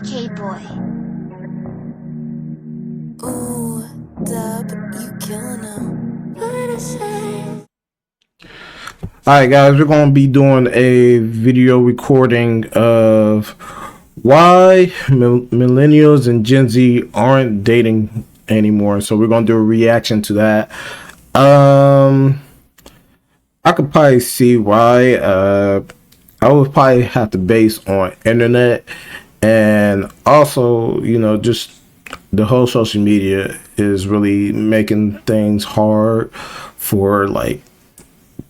K-boy. Ooh, Dub, you killing them. What I say? Alright guys, we're going to be doing a video recording of why millennials and Gen Z aren't dating anymore. So we're going to do a reaction to that. I could probably see why. I would probably have to base on internet, and also, you know, just the whole social media is really making things hard for like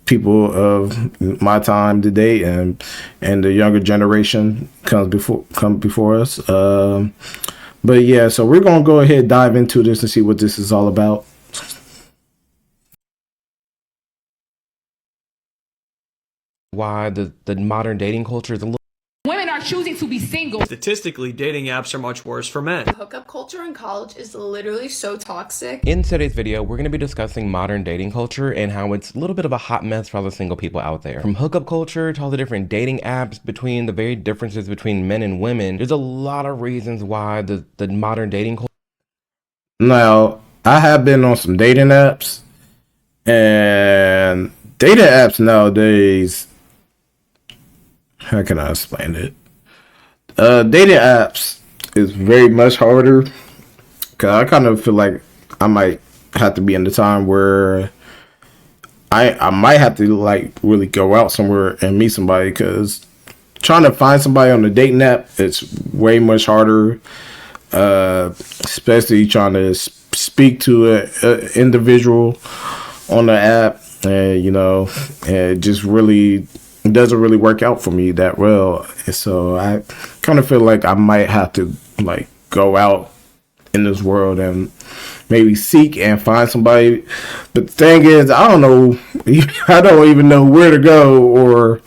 people of my time to date, and the younger generation come before us. But yeah, so we're gonna go ahead and dive into this and see what this is all about. Why the modern dating culture is a little. Women are choosing to be single. Statistically, dating apps are much worse for men. Hookup culture in college is literally so toxic. In today's video, we're going to be discussing modern dating culture and how it's a little bit of a hot mess for all the single people out there. From hookup culture to all the different dating apps, between the very differences between men and women, there's a lot of reasons why the modern dating culture. Now, I have been on some dating apps, and dating apps nowadays, how can I explain it? Dating apps is very much harder, because I kind of feel like I might have to be in the time where I might have to like really go out somewhere and meet somebody, because trying to find somebody on the dating app, it's way much harder, especially trying to speak to an individual on the app, and you know, it just really doesn't really work out for me that well. And so I kind of feel like I might have to like go out in this world and maybe seek and find somebody. But the thing is, I don't know, I don't even know where to go or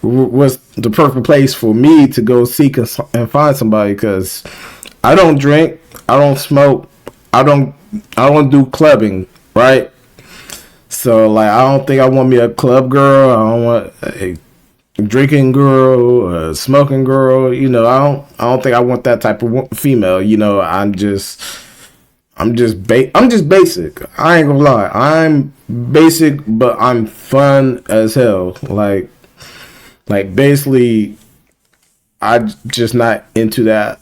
what's the perfect place for me to go seek and find somebody, because I don't drink, I don't smoke, I don't do clubbing, right? So like, I don't think I want me a club girl. I don't want a drinking girl, a smoking girl. You know, I don't think I want that type of female. You know, I'm just basic. I ain't gonna lie. I'm basic, but I'm fun as hell. Like basically, I'm just not into that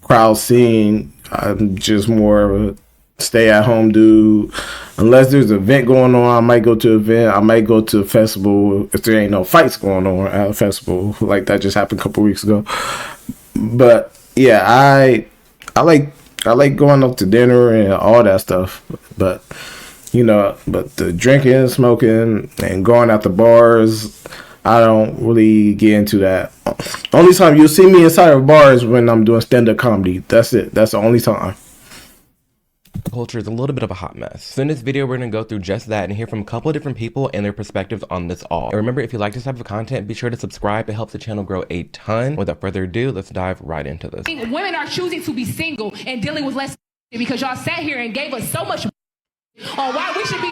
crowd scene. I'm just more of a stay-at-home dude. Unless there's an event going on, I might go to an event. I might go to a festival if there ain't no fights going on at a festival. Like that just happened a couple weeks ago. But yeah, I like going up to dinner and all that stuff. But you know, but the drinking, smoking, and going out to bars, I don't really get into that. Only time you'll see me inside of bars when I'm doing stand-up comedy. That's it. That's the only time. Culture is a little bit of a hot mess. So in this video, we're going to go through just that and hear from a couple of different people and their perspectives on this all. And remember, if you like this type of content, be sure to subscribe. It helps the channel grow a ton. Without further ado, let's dive right into this. Women are choosing to be single and dealing with less because y'all sat here and gave us so much on why we should be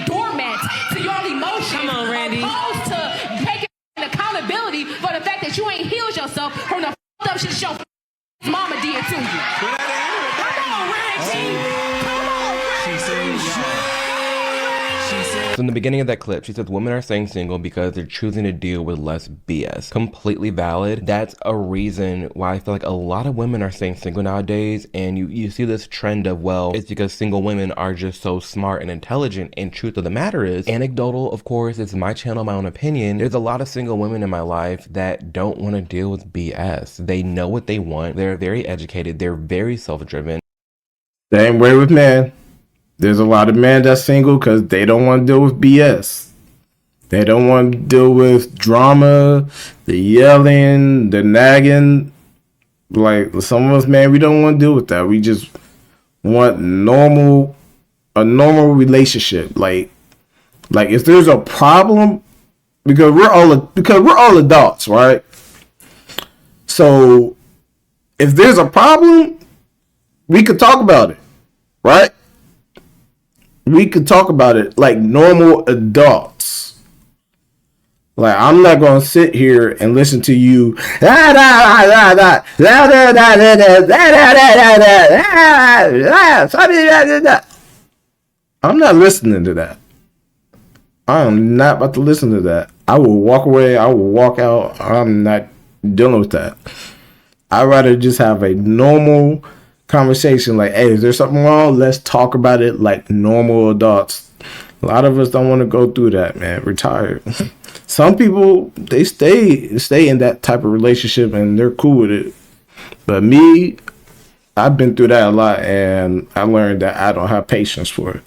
doormats to your emotions. Come on, Randy. Opposed to taking accountability for the fact that you ain't healed yourself from the up shit your mama did to you. Come on, Randy. So in the beginning of that clip, she says women are staying single because they're choosing to deal with less BS. Completely valid. That's a reason why I feel like a lot of women are staying single nowadays, and you see this trend of, well, it's because single women are just so smart and intelligent, and truth of the matter is, anecdotal, of course, it's my channel, my own opinion, there's a lot of single women in my life that don't want to deal with BS. They know what they want, they're very educated, they're very self-driven. Same way with men. There's a lot of men that's single because they don't want to deal with BS. They don't want to deal with drama, the yelling, the nagging. Like some of us, man, we don't want to deal with that. We just want a normal relationship. Like if there's a problem, because we're all adults, right? So if there's a problem, we could talk about it, right? We could talk about it like normal adults. Like, I'm not gonna sit here and listen to you. I'm not listening to that. I am not about to listen to that. I will walk away. I will walk out. I'm not dealing with that. I'd rather just have a normal conversation. Like, hey, is there something wrong? Let's talk about it like normal adults. A lot of us don't want to go through that, man. Retire. Some people, they stay in that type of relationship and they're cool with it. But me, I've been through that a lot, and I learned that I don't have patience for it.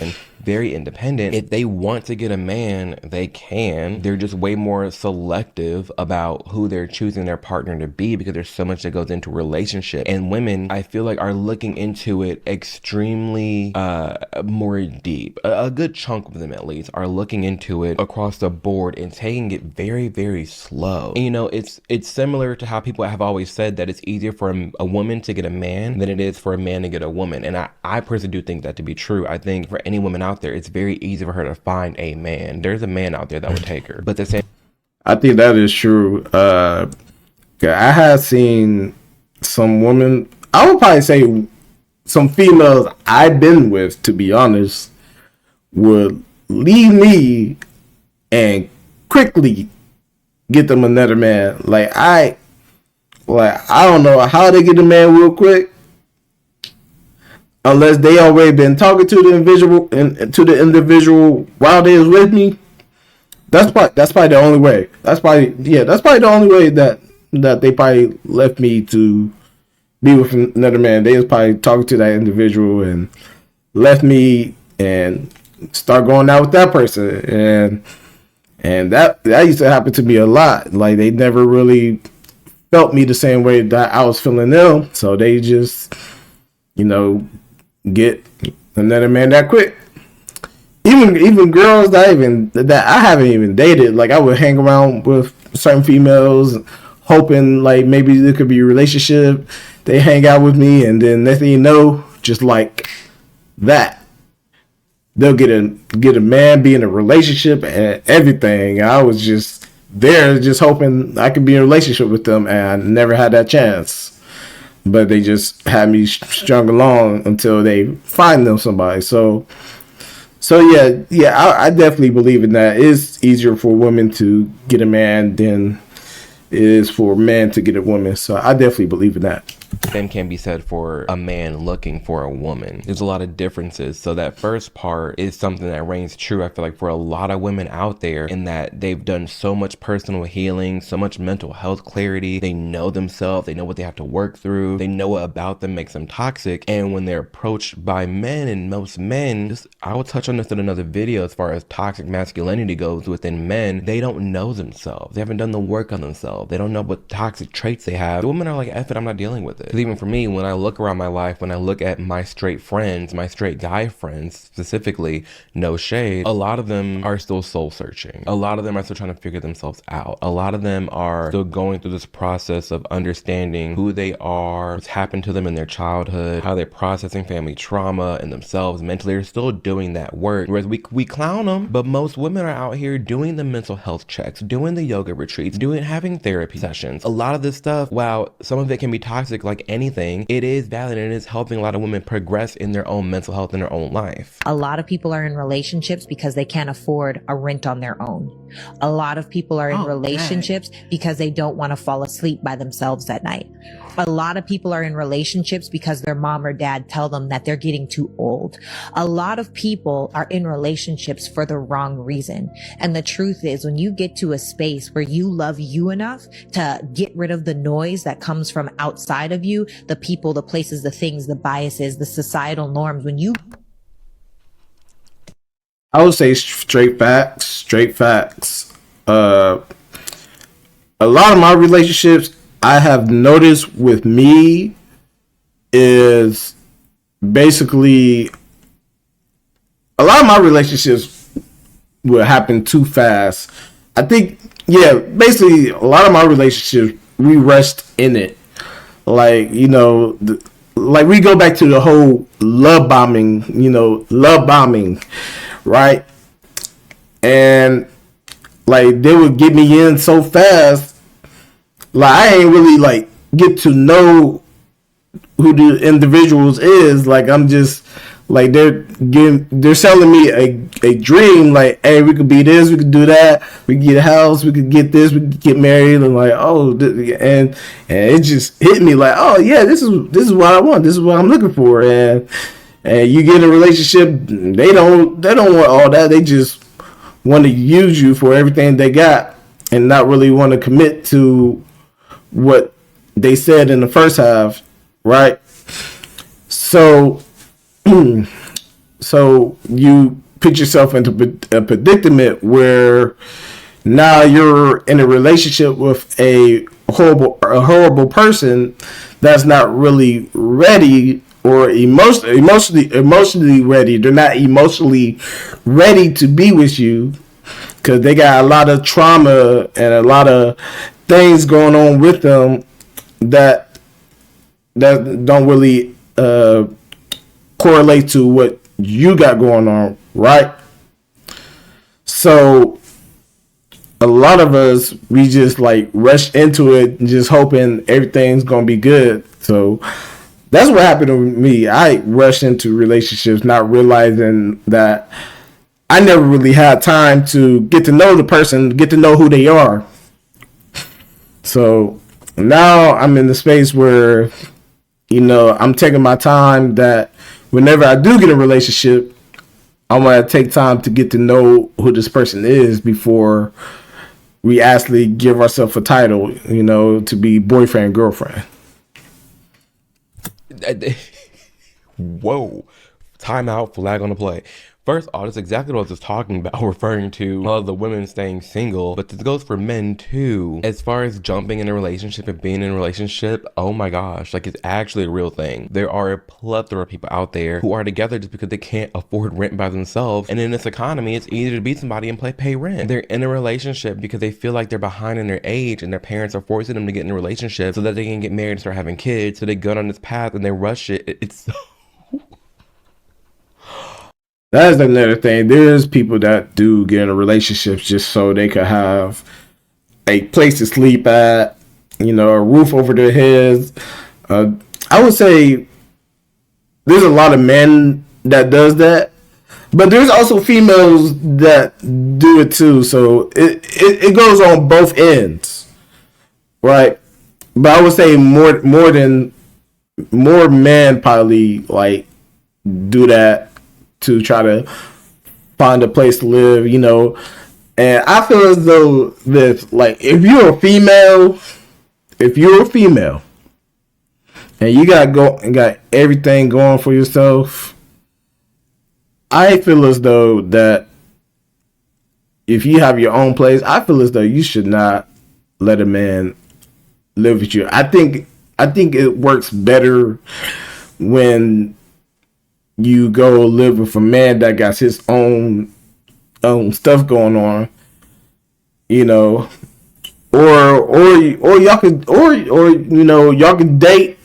And very independent. If they want to get a man, they can. They're just way more selective about who they're choosing their partner to be, because there's so much that goes into a relationship. And women, I feel like, are looking into it extremely more deep. A good chunk of them, at least, are looking into it across the board and taking it very, very slow. And, you know, it's similar to how people have always said that it's easier for a woman to get a man than it is for a man to get a woman. And I personally do think that to be true. I think for any woman out there, it's very easy for her to find a man. There's a man out there that would take her. But the same, I think that is true. I have seen some women, I would probably say some females I've been with, to be honest, would leave me and quickly get them another man. Like I don't know how they get a man real quick, unless they already been talking to the individual while they was with me. That's probably the only way. That's probably the only way that they probably left me to be with another man. They was probably talking to that individual and left me and start going out with that person. And that used to happen to me a lot. Like, they never really felt me the same way that I was feeling them. So they just, get another man that quick. Even girls that I haven't even dated, like, I would hang around with certain females, hoping like maybe there could be a relationship. They hang out with me, and then next thing you know, just like that, they'll get a man, be in a relationship and everything. I was just there, just hoping I could be in a relationship with them, and I never had that chance. But they just had me strung along until they find them somebody. So yeah, I definitely believe in that. It's easier for women to get a man than it is for men to get a woman. So I definitely believe in that. same can be said for a man looking for a woman. There's a lot of differences. So that first part is something that reigns true, I feel like, for a lot of women out there, in that they've done so much personal healing, so much mental health clarity. They know themselves. They know what they have to work through. They know what about them makes them toxic. And when they're approached by men, and most men, I will touch on this in another video as far as toxic masculinity goes within men, they don't know themselves. They haven't done the work on themselves. They don't know what toxic traits they have. The women are like, F it, I'm not dealing with it. Because even for me, when I look around my life, when I look at my straight friends, my straight guy friends specifically, no shade, a lot of them are still soul searching. A lot of them are still trying to figure themselves out. A lot of them are still going through this process of understanding who they are, what's happened to them in their childhood, how they're processing family trauma and themselves mentally. They're still doing that work. Whereas we clown them, but most women are out here doing the mental health checks, doing the yoga retreats, having therapy sessions. A lot of this stuff, while some of it can be toxic like anything, it is valid and it is helping a lot of women progress in their own mental health in their own life. A lot of people are in relationships because they can't afford a rent on their own. A lot of people are in relationships because they don't want to fall asleep by themselves at night. A lot of people are in relationships because their mom or dad tell them that they're getting too old. A lot of people are in relationships for the wrong reason. And the truth is, when you get to a space where you love you enough to get rid of the noise that comes from outside of you, the people, the places, the things, the biases, the societal norms, I would say straight facts. A lot of my relationships, I have noticed with me, is basically a lot of my relationships will happen too fast. I think, basically a lot of my relationships, we rushed in it. Like, like we go back to the whole love bombing, right? And like they would get me in so fast. Like I ain't really like get to know who the individuals is. Like I'm just like they're selling me a dream. Like, hey, we could be this, we could do that, we could get a house, we could get this, we could get married, and like, oh, and it just hit me like, oh yeah, this is what I want, this is what I'm looking for, and you get in a relationship, they don't want all that, they just want to use you for everything they got, and not really want to commit to what they said in the first half, right? So you put yourself into a predicament where now you're in a relationship with a horrible person that's not really ready or emotionally ready. They're not emotionally ready to be with you because they got a lot of trauma and a lot of things going on with them that don't really correlate to what you got going on, right? So a lot of us, we just like rush into it and just hoping everything's gonna be good. So that's what happened to me. I rushed into relationships not realizing that I never really had time to get to know the person, get to know who they are. So now I'm in the space where, you know, I'm taking my time that whenever I do get a relationship, I want to take time to get to know who this person is before we actually give ourselves a title, you know, to be boyfriend, girlfriend. Whoa. Time out, flag on the play. First off, that's exactly what I was just talking about, referring to all the women staying single, but this goes for men too. As far as jumping in a relationship and being in a relationship, oh my gosh, like it's actually a real thing. There are a plethora of people out there who are together just because they can't afford rent by themselves, and in this economy, it's easier to be somebody and pay rent. They're in a relationship because they feel like they're behind in their age, and their parents are forcing them to get in a relationship so that they can get married and start having kids, so they go on this path and they rush it. It's so... That's another thing. There's people that do get into relationships just so they could have a place to sleep at, you know, a roof over their heads. I would say there's a lot of men that does that, but there's also females that do it too. So it goes on both ends, right? But I would say more men probably like do that to try to find a place to live, you know. And I feel as though that, like, if you're a female and you got everything going for yourself, I feel as though that if you have your own place, I feel as though you should not let a man live with you. I think it works better when you go live with a man that got his own stuff going on, you know, or y'all could or you know, y'all can date,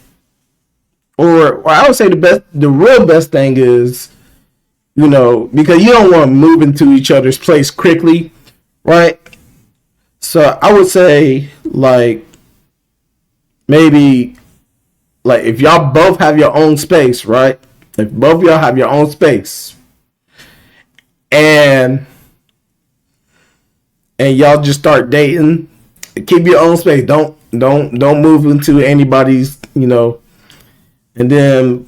or I would say the real best thing is, you know, because you don't want to move into each other's place quickly, right? So I would say like maybe like if y'all both have your own space, right? If both of y'all have your own space and y'all just start dating, keep your own space. Don't move into anybody's, you know, and then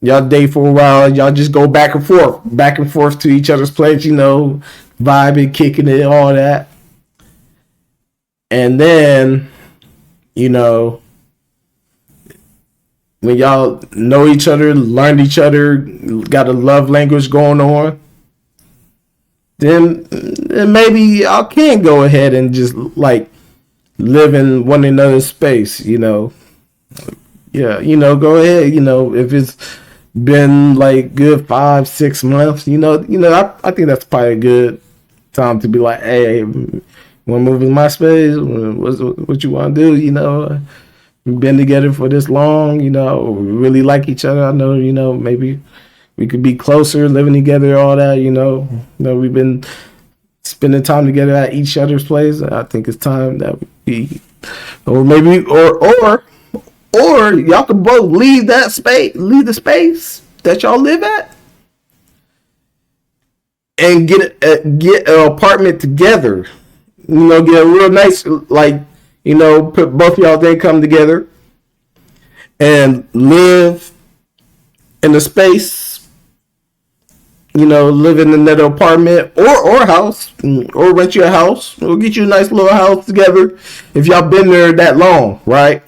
y'all date for a while. Y'all just go back and forth to each other's place, you know, vibing, kicking it, all that. And then, you know, when y'all know each other, learn each other, got a love language going on, then maybe y'all can go ahead and just like live in one another's space, you know. Yeah, you know, go ahead, you know, if it's been like good 5-6 months, you know, I think that's probably a good time to be like, hey, want to move in my space? What you want to do, you know? We've been together for this long, you know, we really like each other. I know, you know, maybe we could be closer, living together, all that, you know. We've been spending time together at each other's place, I think it's time that we, or maybe, or y'all can both leave the space that y'all live at, and get an apartment together. You know, get a real nice, like, you know, put both y'all then come together and live in the space. You know, live in another apartment or house, or rent you a house, or get you a nice little house together if y'all been there that long, right?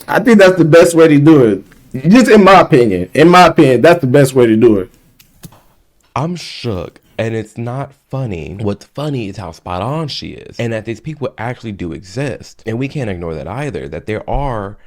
I think that's the best way to do it. Just in my opinion, that's the best way to do it. I'm shook. And it's not funny. What's funny is how spot on she is. And that these people actually do exist. And we can't ignore that either. That there are,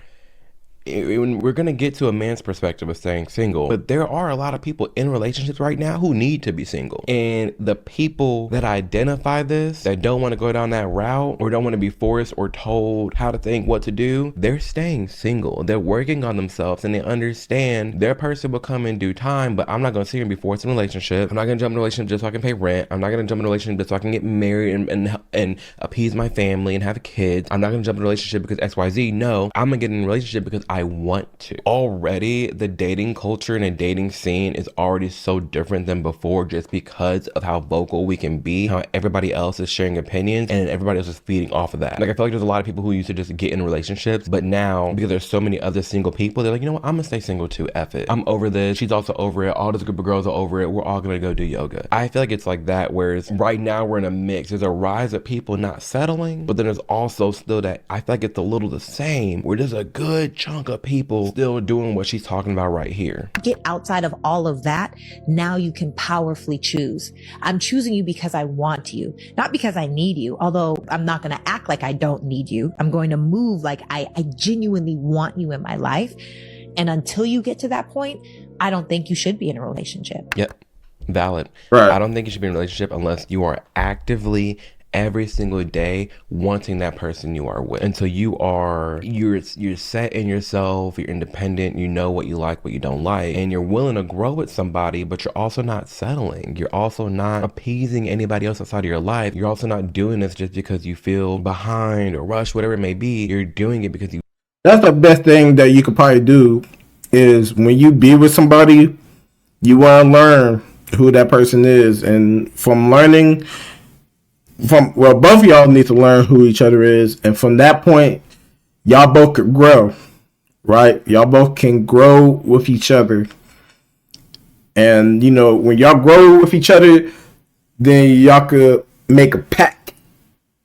we're going to get to a man's perspective of staying single, but there are a lot of people in relationships right now who need to be single. And the people that identify this, that don't want to go down that route, or don't want to be forced or told how to think, what to do, they're staying single. They're working on themselves, and they understand their person will come in due time, but I'm not going to sit here and be forced in a relationship. I'm not going to jump in a relationship just so I can pay rent. I'm not going to jump in a relationship just so I can get married and appease my family and have kids. I'm not going to jump in a relationship because XYZ. No, I'm going to get in a relationship because I want to. Already, the dating culture and the dating scene is already so different than before, just because of how vocal we can be, how everybody else is sharing opinions, and everybody else is feeding off of that. Like, I feel like there's a lot of people who used to just get in relationships, but now, because there's so many other single people, they're like, you know what, I'm gonna stay single too, F it. I'm over this, she's also over it, all this group of girls are over it, we're all gonna go do yoga. I feel like it's like that, whereas right now we're in a mix. There's a rise of people not settling, but then there's also still that, I feel like it's a little the same, where there's a good chunk of people still doing what she's talking about right here. Get outside of all of that. Now you can powerfully choose. I'm choosing you because I want you, not because I need you. Although I'm not going to act like I don't need you. I'm going to move like I genuinely want you in my life. And until you get to that point, I don't think you should be in a relationship. Yep. Valid. Right. I don't think you should be in a relationship unless you are actively every single day wanting that person you are with. Until you're set in yourself, you're independent, you know what you like, what you don't like, and you're willing to grow with somebody, but you're also not settling. You're also not appeasing anybody else outside of your life. You're also not doing this just because you feel behind or rushed, whatever it may be. You're doing it because you... That's the best thing that you could probably do, is when you be with somebody, you want to learn who that person is. And from learning... both of y'all need to learn who each other is, and from that point, y'all both could grow, right? Y'all both can grow with each other, and you know, when y'all grow with each other, then y'all could make a pact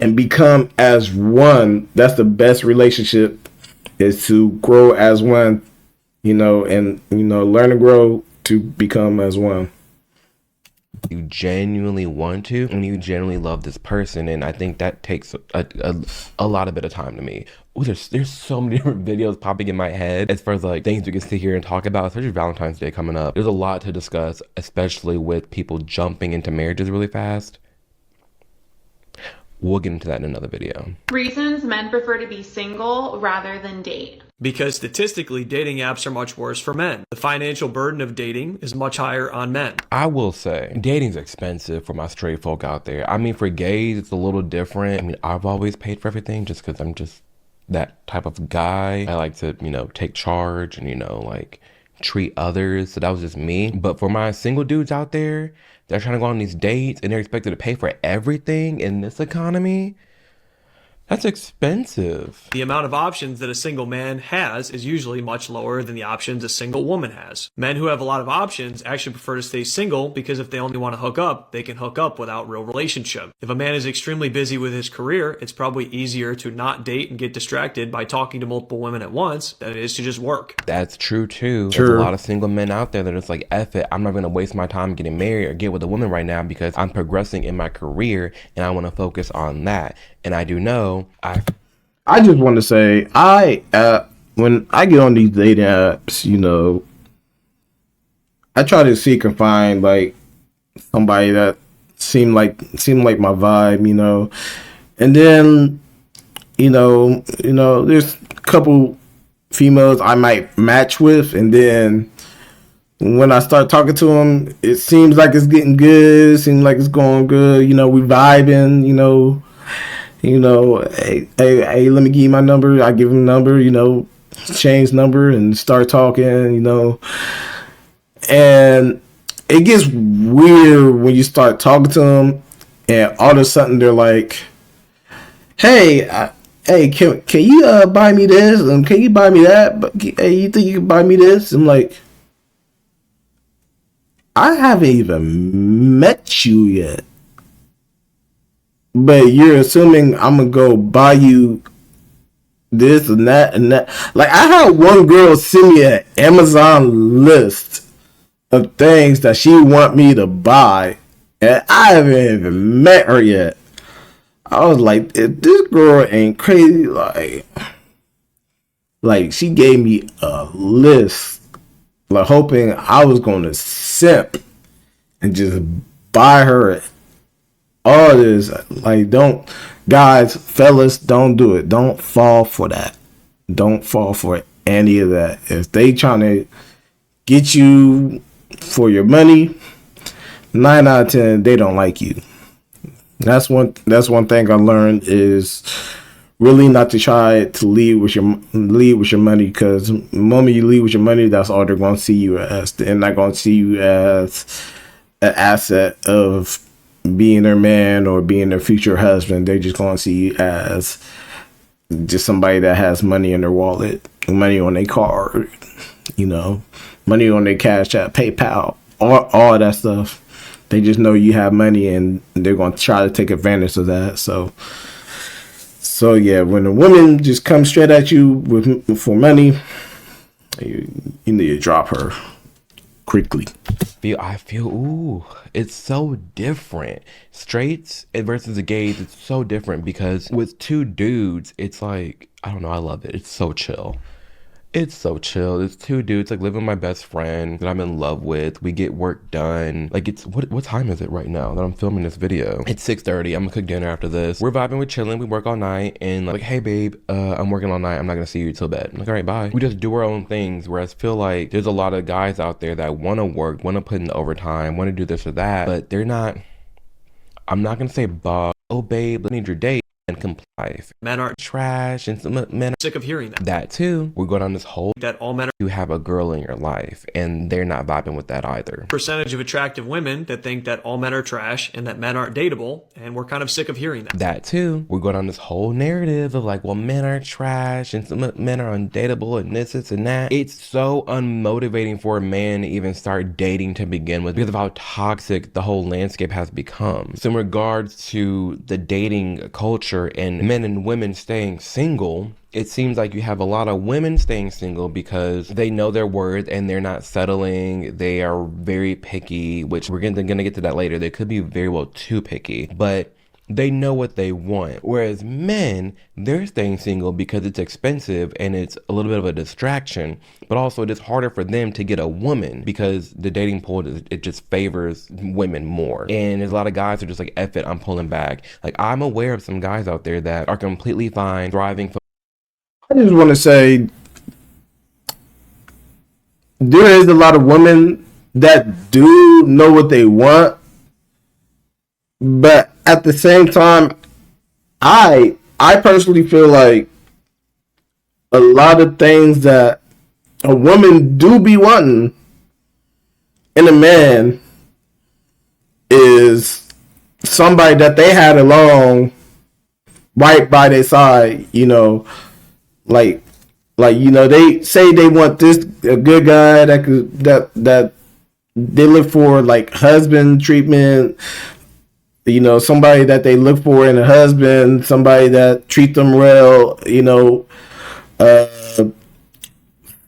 and become as one. That's the best relationship, is to grow as one, you know, and you know, learn and grow to become as one. You genuinely want to, and you genuinely love this person, and I think that takes a lot of bit of time to me. Ooh, there's so many different videos popping in my head as far as like things we can sit here and talk about, especially Valentine's Day coming up. There's a lot to discuss, especially with people jumping into marriages really fast. We'll get into that in another video. Reasons men prefer to be single rather than date. Because statistically, dating apps are much worse for men. The financial burden of dating is much higher on men. I will say, dating's expensive for my straight folk out there. I mean, for gays, it's a little different. I mean, I've always paid for everything just because I'm just that type of guy. I like to, you know, take charge and, you know, like treat others. So that was just me. But for my single dudes out there, they're trying to go on these dates and they're expected to pay for everything in this economy. That's expensive. The amount of options that a single man has is usually much lower than the options a single woman has. Men who have a lot of options actually prefer to stay single because if they only want to hook up, they can hook up without real relationship. If a man is extremely busy with his career, it's probably easier to not date and get distracted by talking to multiple women at once than it is to just work. That's true too. True. There's a lot of single men out there that are just like, F it, I'm not going to waste my time getting married or get with a woman right now because I'm progressing in my career and I want to focus on that. And I do know I just want to say, when I get on these dating apps, you know, I try to seek and find like somebody that seemed like my vibe, you know, and then, you know, there's a couple females I might match with, and then when I start talking to him, it seems like it's getting good. It seems like it's going good. You know, we vibing. Hey, let me give you my number. I give him a number. Change number and start talking. And it gets weird when you start talking to them, and all of a sudden they're like, "Hey, can you buy me this? Can you buy me that? But hey, you think you can buy me this?" I'm like, I haven't even met you yet, but you're assuming I'm gonna go buy you this and that and that. Like, I had one girl send me an Amazon list of things that she want me to buy, and I haven't even met her yet. I was like, if this girl ain't crazy, like she gave me a list, like hoping I was gonna simp and just buy her all this. Like, fellas, don't do it. Don't fall for that. Don't fall for any of that. If they trying to get you for your money, 9 out of 10 they don't like you. That's one thing I learned, is really not to try to lead with your money, because the moment you lead with your money, that's all they're going to see you as. They're not going to see you as an asset of being their man or being their future husband. They're just going to see you as just somebody that has money in their wallet, money on their card, money on their Cash App, PayPal, all that stuff. They just know you have money, and they're going to try to take advantage of that. So yeah, when a woman just comes straight at you for money, you need to drop her quickly. I feel, it's so different. Straights versus the gays, it's so different, because with two dudes, it's like, I don't know, I love it. It's so chill. It's so chill. It's two dudes, like, living with my best friend that I'm in love with. We get work done. Like, it's, what time is it right now that I'm filming this video? It's 6:30. I'm gonna cook dinner after this. We're vibing, we're chilling, we work all night, and like, hey babe, I'm working all night. I'm not gonna see you till bed. I'm like, all right, bye. We just do our own things, whereas I feel like there's a lot of guys out there that want to work, want to put in overtime, want to do this or that, but they're not, I'm not gonna say, oh babe, I need your date, and comply. Men are trash, and some men are sick of hearing that. That too. We're going on this whole that all men are. You have a girl in your life, and they're not vibing with that either. Percentage of attractive women that think that all men are trash and that men aren't dateable, and we're kind of sick of hearing that. That too. We're going on this whole narrative of like, well, men are trash and some men are undateable and this and that. It's so unmotivating for a man to even start dating to begin with, because of how toxic the whole landscape has become. So in regards to the dating culture and men and women staying single, it seems like you have a lot of women staying single because they know their worth and they're not settling. They are very picky, which we're gonna get to that later. They could be very well too picky, but they know what they want. Whereas men, they're staying single because it's expensive and it's a little bit of a distraction, but also it is harder for them to get a woman because the dating pool, it just favors women more. And there's a lot of guys who are just like, F it, I'm pulling back. Like, I'm aware of some guys out there that are completely fine thriving. I just want to say, there is a lot of women that do know what they want, but at the same time, I personally feel like a lot of things that a woman do be wanting in a man is somebody that they had along right by their side, like they say they want a good guy that they look for, like husband treatment, somebody that they look for in a husband, somebody that treat them well,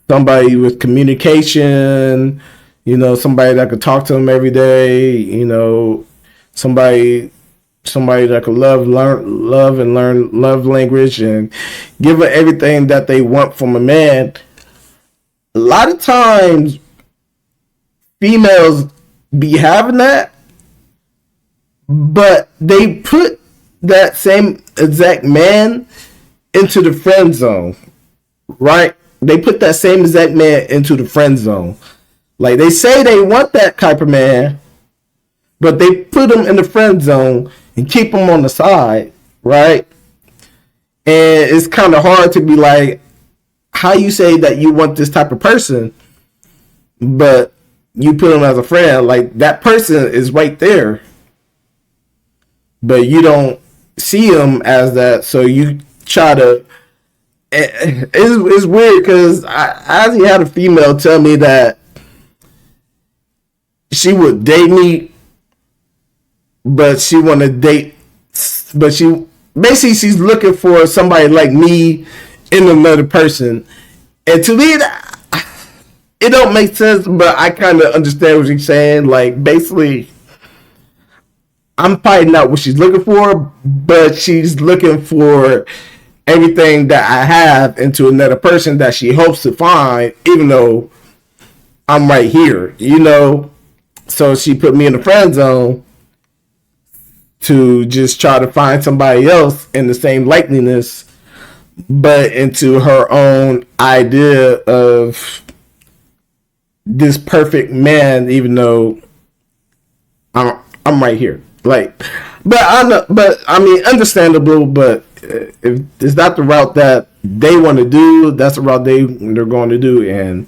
somebody with communication, somebody that could talk to them every day, somebody that could love and learn love language and give her everything that they want from a man. A lot of times females be having that, but they put that same exact man into the friend zone, right? They put that same exact man into the friend zone. Like, they say they want that type of man, but they put him in the friend zone and keep him on the side, right? And it's kind of hard to be like, how you say that you want this type of person, but you put him as a friend. Like, that person is right there, but you don't see him as that, so you try to. It's weird because I actually had a female tell me that she would date me, but she want to date, but she's looking for somebody like me in another person, and to me it don't make sense, but I kind of understand what she's saying. Like, basically, I'm probably not what she's looking for, but she's looking for everything that I have into another person that she hopes to find, even though I'm right here, you know? So she put me in the friend zone to just try to find somebody else in the same likeliness, but into her own idea of this perfect man, even though I'm right here. Like, but I mean, understandable. But if it's not the route that they want to do, that's the route they're going to do, and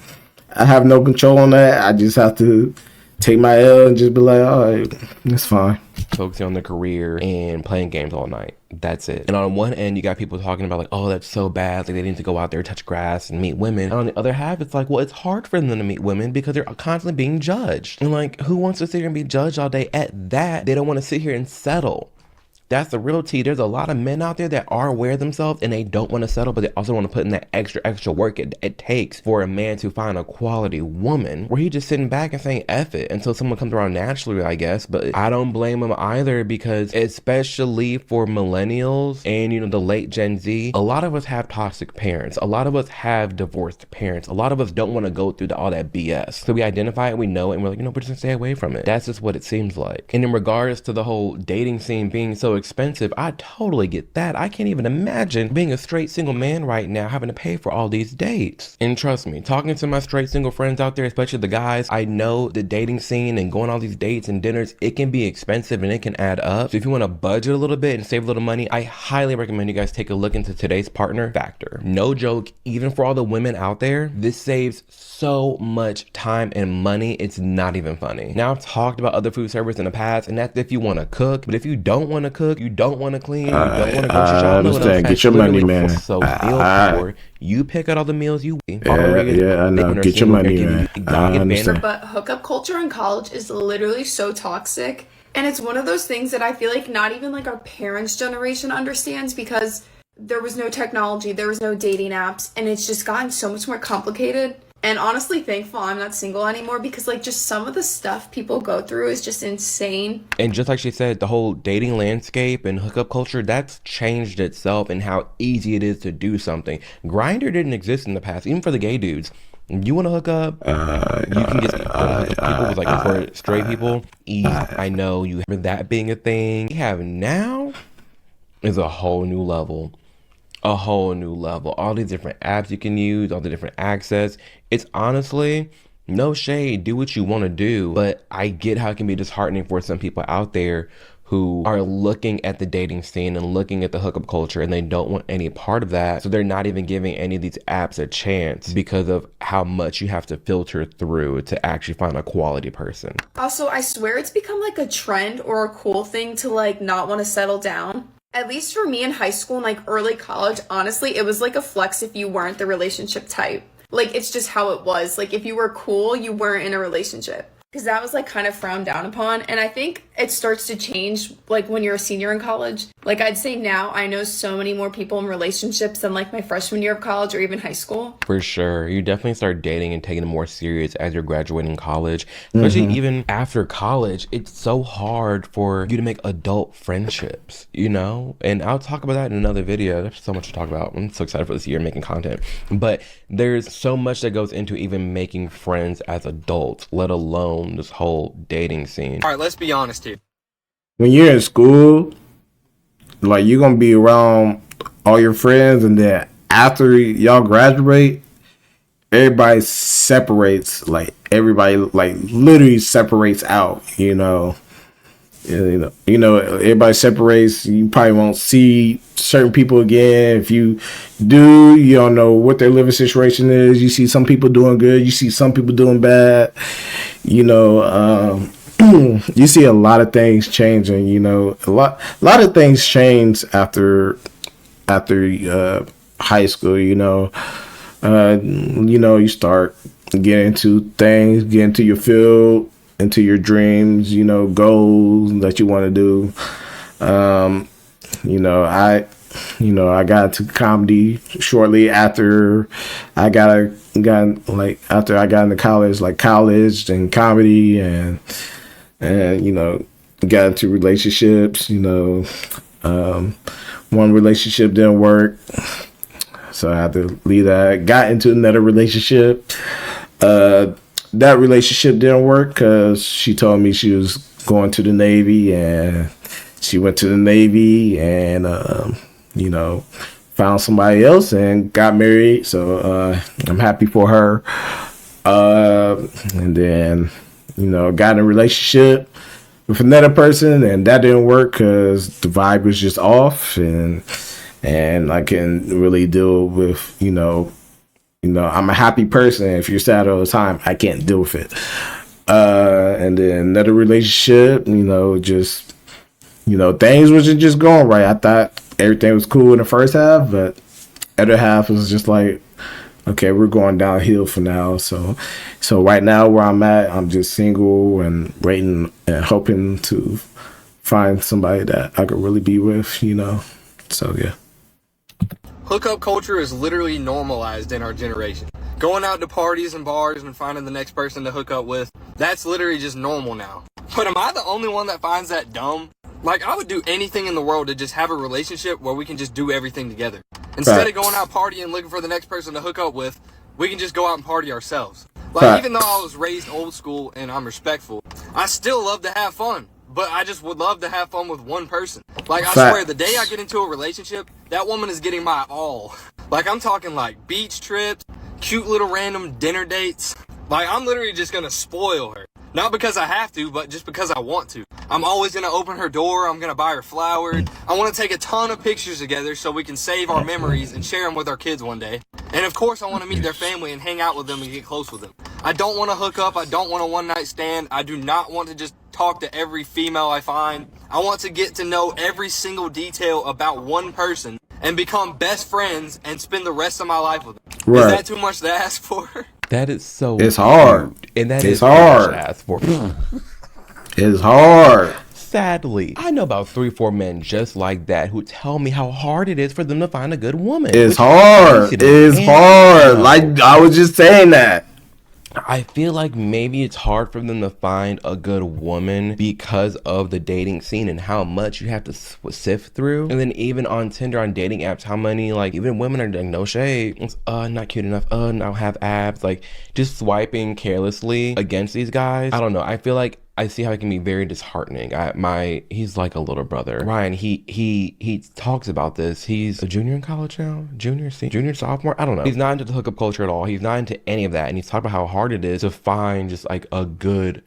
I have no control on that. I just have to take my L and just be like, all right, it's fine. Focusing on their career and playing games all night. That's it. And on one end, you got people talking about like, oh, that's so bad. Like, they need to go out there, touch grass, and meet women. And on the other half, it's like, well, it's hard for them to meet women because they're constantly being judged. And like, who wants to sit here and be judged all day? At that, they don't want to sit here and settle. That's the real tea. There's a lot of men out there that are aware of themselves and they don't want to settle, but they also want to put in that extra work it takes for a man to find a quality woman, where he just sitting back and saying F it until someone comes around naturally, I guess. But I don't blame him either, because especially for millennials and, you know, the late Gen Z, a lot of us have toxic parents. A lot of us have divorced parents. A lot of us don't want to go through all that BS. So we identify it, we know it, and we're like, you know, we're just gonna stay away from it. That's just what it seems like. And in regards to the whole dating scene being so expensive, I totally get that. I can't even imagine being a straight single man right now having to pay for all these dates. And trust me, talking to my straight single friends out there, especially the guys, I know the dating scene and going on all these dates and dinners, it can be expensive and it can add up. So if you want to budget a little bit and save a little money, I highly recommend you guys take a look into today's partner factor. No joke, even for all the women out there, this saves so much time and money, it's not even funny. Now, I've talked about other food service in the past, and that's if you want to cook. But if you don't want to cook, you don't want to clean, you don't want to go shop, I understand. Get your money, man. So feel you pick out all the meals you eat. Yeah, I know. Get your money, man. I understand. But hookup culture in college is literally so toxic, and it's one of those things that I feel like not even like our parents' generation understands, because there was no technology, there was no dating apps, and it's just gotten so much more complicated. And honestly, thankful I'm not single anymore, because like just some of the stuff people go through is just insane. And just like she said, the whole dating landscape and hookup culture, that's changed itself, and how easy it is to do something. Grindr didn't exist in the past, even for the gay dudes. You want to hook up, you can get people with like, for straight people, easy. I know you have that being a thing. We have now is a whole new level. A whole new level. All these different apps you can use, all the different access. It's honestly, no shade, do what you want to do, but I get how it can be disheartening for some people out there who are looking at the dating scene and looking at the hookup culture, and they don't want any part of that. So they're not even giving any of these apps a chance because of how much you have to filter through to actually find a quality person. Also, I swear it's become like a trend or a cool thing to like not want to settle down. At least for me in high school and like early college, honestly, it was like a flex if you weren't the relationship type. Like, it's just how it was. Like, if you were cool, you weren't in a relationship. Because that was like kind of frowned down upon. And I think it starts to change like when you're a senior in college. Like, I'd say now I know so many more people in relationships than like my freshman year of college or even high school. For sure. You definitely start dating and taking it more serious as you're graduating college. Especially even after college, it's so hard for you to make adult friendships, you know? And I'll talk about that in another video. There's so much to talk about. I'm so excited for this year making content. But there's so much that goes into even making friends as adults, let alone this whole dating scene. All right, let's be honest here. When you're in school, like, you're gonna be around all your friends, and then after y'all graduate, everybody separates, like everybody like literally separates out, everybody separates. You probably won't see certain people again. If you do, you don't know what their living situation is. You see some people doing good, you see some people doing bad, you see a lot of things changing, a lot of things change after high school, you start getting into things, get into your field, into your dreams, goals that you want to do. I got into comedy shortly after after I got into college, like college and comedy, and got into relationships. One relationship didn't work, so I had to leave that. Got into another relationship. That relationship didn't work because she told me she was going to the Navy, and she went to the Navy and, found somebody else and got married. So I'm happy for her. And then, got in a relationship with another person, and that didn't work because the vibe was just off, and I can really deal with, I'm a happy person. If you're sad all the time, I can't deal with it. And then another relationship, things wasn't just going right. I thought everything was cool in the first half, but other half was just like, okay, we're going downhill for now. So right now where I'm at, I'm just single and waiting and hoping to find somebody that I could really be with, So yeah. Hookup culture is literally normalized in our generation. Going out to parties and bars and finding the next person to hook up with, that's literally just normal now. But am I the only one that finds that dumb? Like, I would do anything in the world to just have a relationship where we can just do everything together. Instead of going out partying looking for the next person to hook up with, we can just go out and party ourselves. Like, even though I was raised old school and I'm respectful, I still love to have fun. But I just would love to have fun with one person. Like, I swear, the day I get into a relationship, that woman is getting my all. Like, I'm talking like beach trips, cute little random dinner dates. Like, I'm literally just gonna spoil her. Not because I have to, but just because I want to. I'm always gonna open her door, I'm gonna buy her flowers. I wanna take a ton of pictures together so we can save our memories and share them with our kids one day. And of course, I wanna meet their family and hang out with them and get close with them. I don't wanna hook up, I don't want a one-night stand. I do not want to just talk to every female I find. I want to get to know every single detail about one person and become best friends and spend the rest of my life with them. Right. Is that too much to ask for? That is so It's hard. And that it's is hard. To ask for. It's hard. Sadly, I know about 3-4 men just like that who tell me how hard it is for them to find a good woman. It's hard. It's hard. Like, I was just saying that. I feel like maybe it's hard for them to find a good woman because of the dating scene and how much you have to sift through. And then even on Tinder, on dating apps, how many, like, even women are like, no shade, it's, not cute enough, not have abs, like, just swiping carelessly against these guys. I don't know. I feel like I see how it can be very disheartening. He's like a little brother. Ryan, he talks about this. He's a junior in college now, junior, sophomore. I don't know. He's not into the hookup culture at all. He's not into any of that. And he's talking about how hard it is to find just like a good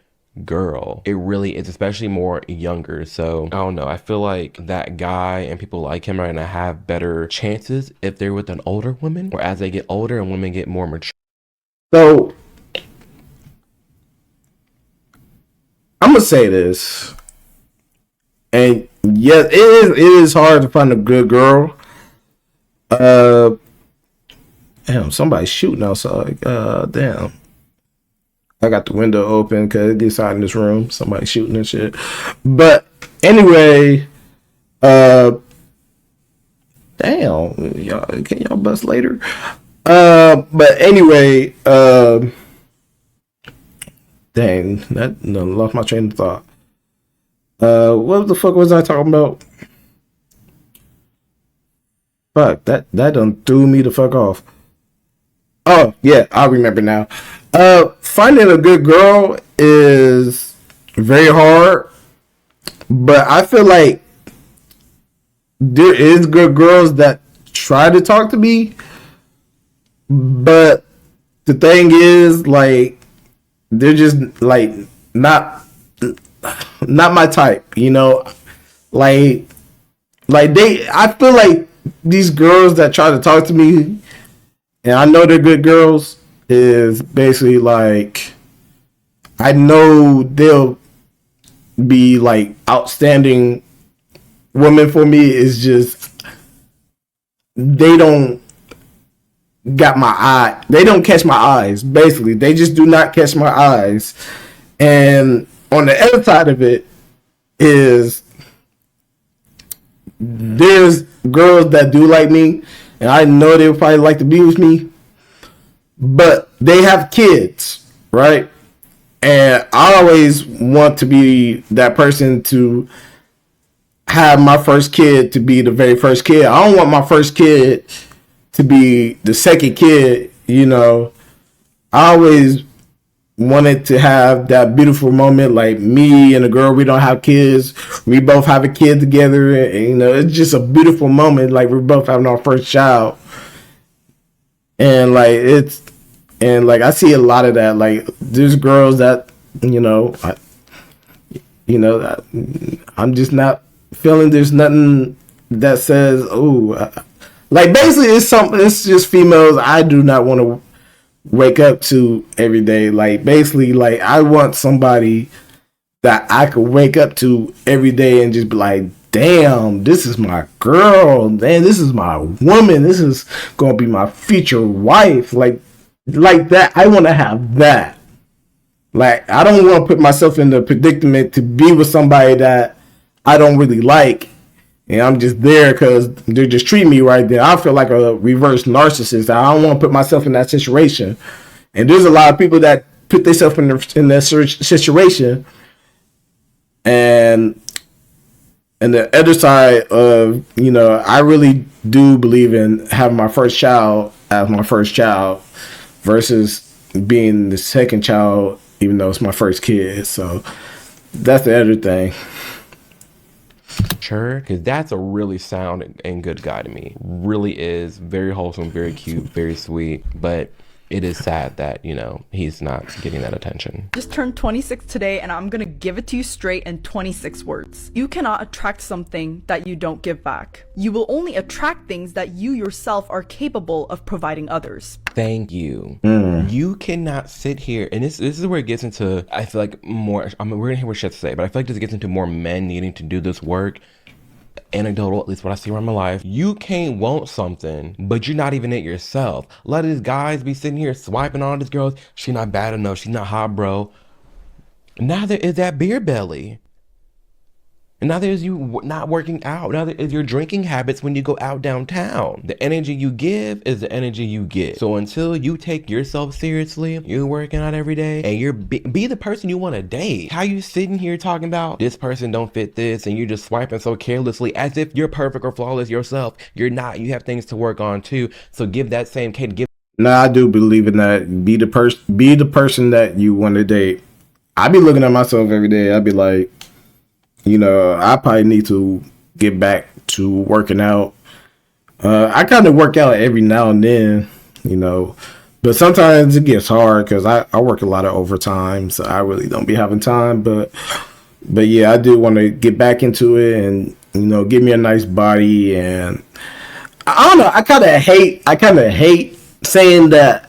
girl. It really is, especially more younger. So I don't know. I feel like that guy and people like him are gonna have better chances if they're with an older woman, or as they get older and women get more mature. So I'm gonna say this, and yes, it is hard to find a good girl. Damn, somebody's shooting outside. Damn, I got the window open because it gets hot in this room. Somebody's shooting and shit. But anyway, damn, can y'all bust later? But anyway, dang, that lost my train of thought. What the fuck was I talking about? Fuck, that done threw me the fuck off. Oh, yeah, I remember now. Finding a good girl is very hard, but I feel like there is good girls that try to talk to me, but the thing is, like, they're just like not my type, you know. Like I feel like these girls that try to talk to me, and I know they're good girls, is basically like, I know they'll be like outstanding women for me. It's just they don't got my eye. They don't catch my eyes. Basically, they just do not catch my eyes. And on the other side of it is, there's girls that do like me, and I know they would probably like to be with me, but they have kids, right? And I always want to be that person to have my first kid to be the very first kid. I don't want my first kid to be the second kid, you know. I always wanted to have that beautiful moment, like me and a girl, we don't have kids, we both have a kid together, and you know, it's just a beautiful moment, like we're both having our first child. And like I see a lot of that. Like, there's girls that, you know, I'm just not feeling. There's nothing that says, oh, like, basically it's just females I do not want to wake up to every day. Like, basically, like, I want somebody that I could wake up to every day and just be like, damn, this is my girl, man, this is my woman, this is gonna be my future wife. Like that. I want to have that. Like, I don't want to put myself in the predicament to be with somebody that I don't really like, and I'm just there because they're just treating me right there. I feel like a reverse narcissist. I don't want to put myself in that situation. And there's a lot of people that put themselves in that situation. And the other side of, you know, I really do believe in having my first child as my first child versus being the second child, even though it's my first kid. So that's the other thing. Sure, because that's a really sound and good guy to me. Really is very wholesome, very cute, very sweet. But it is sad that, you know, he's not getting that attention. Just turned 26 today, and I'm gonna give it to you straight in 26 words. You cannot attract something that you don't give back. You will only attract things that you yourself are capable of providing others. Thank you. You cannot sit here, and this is where it gets into, I feel like, more, I mean, we're gonna hear what she has to say, but I feel like this gets into more men needing to do this work. Anecdotal, at least what I see around my life. You can't want something, but you're not even it yourself. A lot of these guys be sitting here swiping on these girls. She not bad enough. She not hot, bro. Neither is that beer belly. And neither is you not working out. Neither is your drinking habits when you go out downtown. The energy you give is the energy you get. So until you take yourself seriously, you're working out every day, and you're be the person you want to date. How you sitting here talking about this person don't fit this, and you just swiping so carelessly as if you're perfect or flawless yourself. You're not. You have things to work on too. So give that same kid. Nah, I do believe in that. Be the person that you want to date. I be looking at myself every day. I be like, you know, I probably need to get back to working out. I kind of work out every now and then, you know, but sometimes it gets hard because I work a lot of overtime, so I really don't be having time. But yeah, I do want to get back into it and, you know, give me a nice body. And I don't know, I kind of hate saying that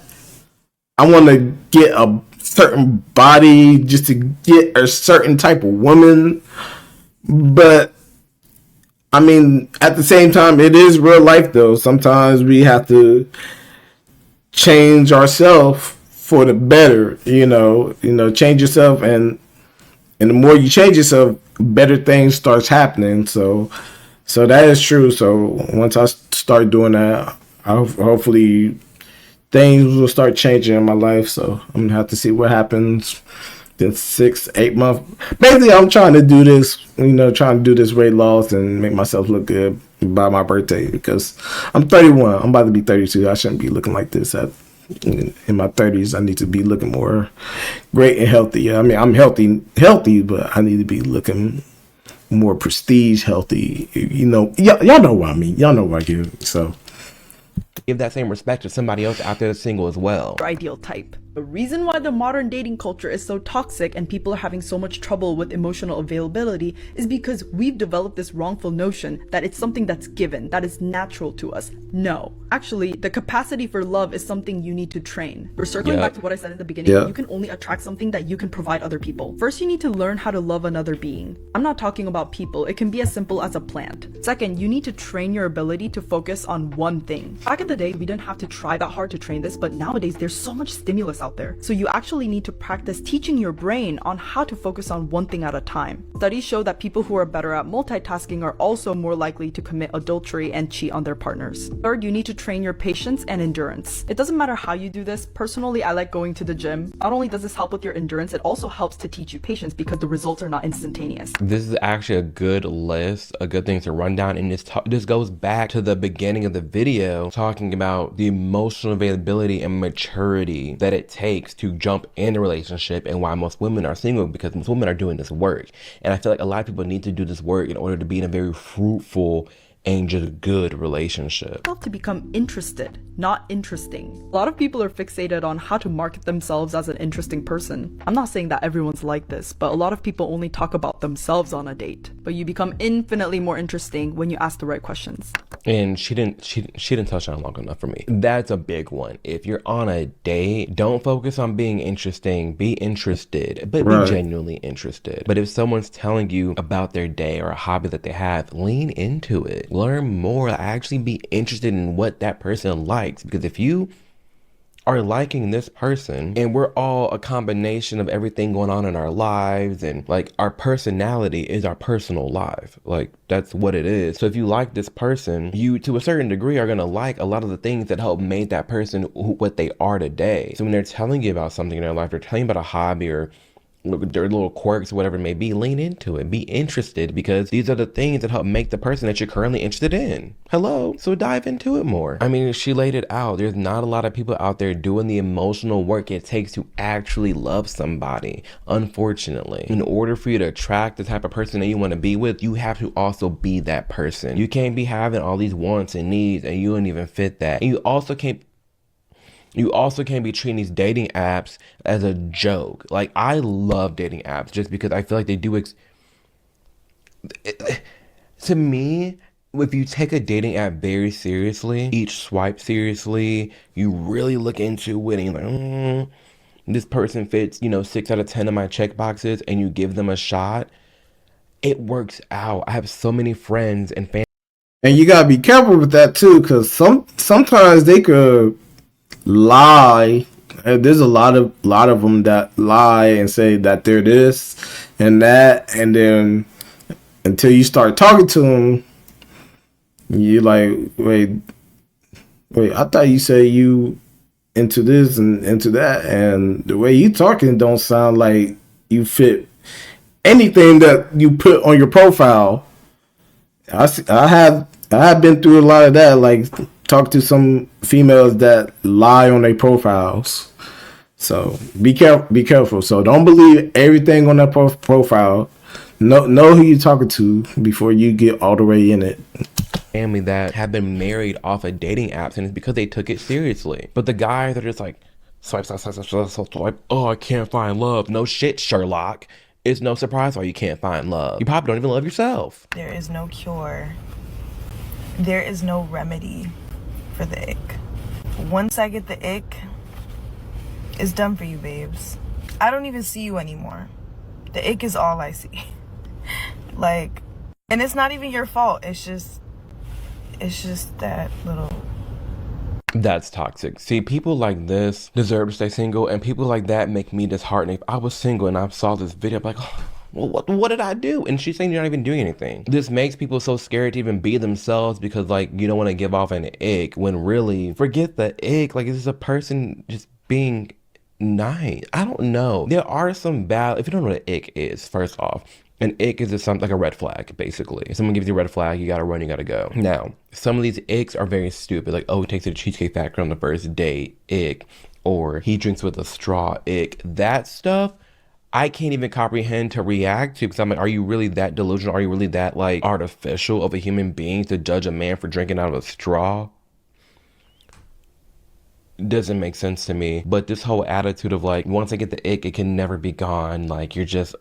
I want to get a certain body just to get a certain type of woman. But I mean, at the same time, it is real life though. Sometimes we have to change ourselves for the better, you know, change yourself, and the more you change yourself, better things starts happening. So that is true. So once I start doing that, hopefully things will start changing in my life. So I'm gonna have to see what happens. Then 6-8 months. Basically, I'm trying to do this, trying to do this weight loss and make myself look good by my birthday, because I'm 31. I'm about to be 32. I shouldn't be looking like this in my 30s. I need to be looking more great and healthy. I mean, I'm healthy, but I need to be looking more prestige healthy. Y'all know what I mean. Y'all know what I do. So give that same respect to somebody else out there that's single as well. Your ideal type. The reason why the modern dating culture is so toxic and people are having so much trouble with emotional availability is because we've developed this wrongful notion that it's something that's given, that is natural to us. No. Actually, the capacity for love is something you need to train. We're circling back to what I said in the beginning. You can only attract something that you can provide other people. First, you need to learn how to love another being. I'm not talking about people. It can be as simple as a plant. Second, you need to train your ability to focus on one thing. Back in the day, we didn't have to try that hard to train this, but nowadays there's so much stimulus out there. So you actually need to practice teaching your brain on how to focus on one thing at a time. Studies show that people who are better at multitasking are also more likely to commit adultery and cheat on their partners. Third, you need to train your patience and endurance. It doesn't matter how you do this. Personally, I like going to the gym. Not only does this help with your endurance, it also helps to teach you patience because the results are not instantaneous. This is actually a good list, a good thing to run down, and this goes back to the beginning of the video talking about the emotional availability and maturity that it takes to jump in a relationship and why most women are single, because most women are doing this work. And I feel like a lot of people need to do this work in order to be in a very fruitful and just good relationship. To become interested, not interesting. A lot of people are fixated on how to market themselves as an interesting person. I'm not saying that everyone's like this, but a lot of people only talk about themselves on a date. But you become infinitely more interesting when you ask the right questions. And she didn't touch on it long enough for me. That's a big one. If you're on a date, don't focus on being interesting. Be interested, but be genuinely interested. But if someone's telling you about their day or a hobby that they have, lean into it. Learn more. Actually be interested in what that person likes. Because if you are liking this person, and we're all a combination of everything going on in our lives, and like our personality is our personal life, like that's what it is. So if you like this person, you to a certain degree are gonna like a lot of the things that help make that person what they are today. So when they're telling you about something in their life, they're telling you about a hobby or their little quirks, whatever it may be, lean into it. Be interested, because these are the things that help make the person that you're currently interested in. Hello? So dive into it more. I mean, she laid it out. There's not a lot of people out there doing the emotional work it takes to actually love somebody, unfortunately. In order for you to attract the type of person that you want to be with, you have to also be that person. You can't be having all these wants and needs and you don't even fit that. And you also can't be treating these dating apps as a joke. Like, I love dating apps just because I feel like they do to me, if you take a dating app very seriously, each swipe seriously, you really look into it and you're like, this person fits, 6 out of 10 of my check boxes, and you give them a shot, it works out. I have so many friends and family. And you gotta be careful with that too, because sometimes they could lie. There's a lot of them that lie and say that they're this and that, and then until you start talking to them, you're like, wait, I thought you said you into this and into that, and the way you talking don't sound like you fit anything that you put on your profile. I have been through a lot of that, like talk to some females that lie on their profiles. So be careful. So don't believe everything on that profile. Know who you're talking to before you get all the way in it. Family that have been married off of dating apps, and it's because they took it seriously. But the guys are just like, swipe. Oh, I can't find love. No shit, Sherlock. It's no surprise why you can't find love. You probably don't even love yourself. There is no cure. There is no remedy for the ick. Once I get the ick, it's done for you, babes. I don't even see you anymore. The ick is all I see. And it's not even your fault. It's just that little. That's toxic. See, people like this deserve to stay single, and people like that make me disheartened. If I was single and I saw this video, I'm like, oh, well, what did I do? And she's saying you're not even doing anything. This makes people so scared to even be themselves because, like, you don't want to give off an ick, when really, forget the ick. Like, this is a person just being nice. I don't know. There are some bad, if you don't know what an ick is, first off, an ick is just something like a red flag, basically. If someone gives you a red flag, you gotta run, you gotta go. Now, some of these icks are very stupid. Like, oh, he takes it to Cheesecake Factory on the first date, ick. Or he drinks with a straw, ick. That stuff, I can't even comprehend to react to, because I'm like, are you really that delusional? Are you really that, like, artificial of a human being to judge a man for drinking out of a straw? doesn't make sense to me. But this whole attitude of like, once I get the ick, it can never be gone. Like, you're just,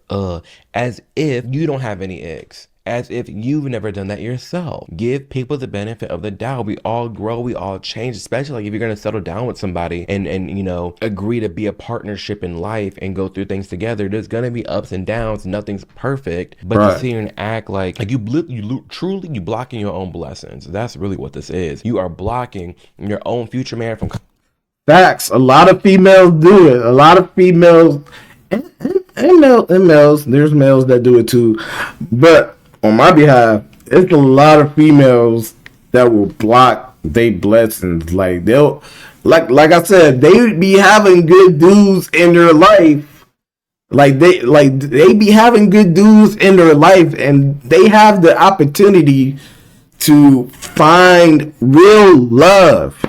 as if you don't have any icks. As if you've never done that yourself. Give people the benefit of the doubt. We all grow, we all change, especially like if you're gonna settle down with somebody and you know, agree to be a partnership in life and go through things together. There's gonna be ups and downs. Nothing's perfect, but to sit here and act like you blocking your own blessings. That's really what this is. You are blocking your own future man from. Facts. A lot of females do it. A lot of females and males. There's males that do it too, but on my behalf, it's a lot of females that will block they blessings. Like they'll, like I said, they be having good dudes in their life. Like they be having good dudes in their life, and they have the opportunity to find real love.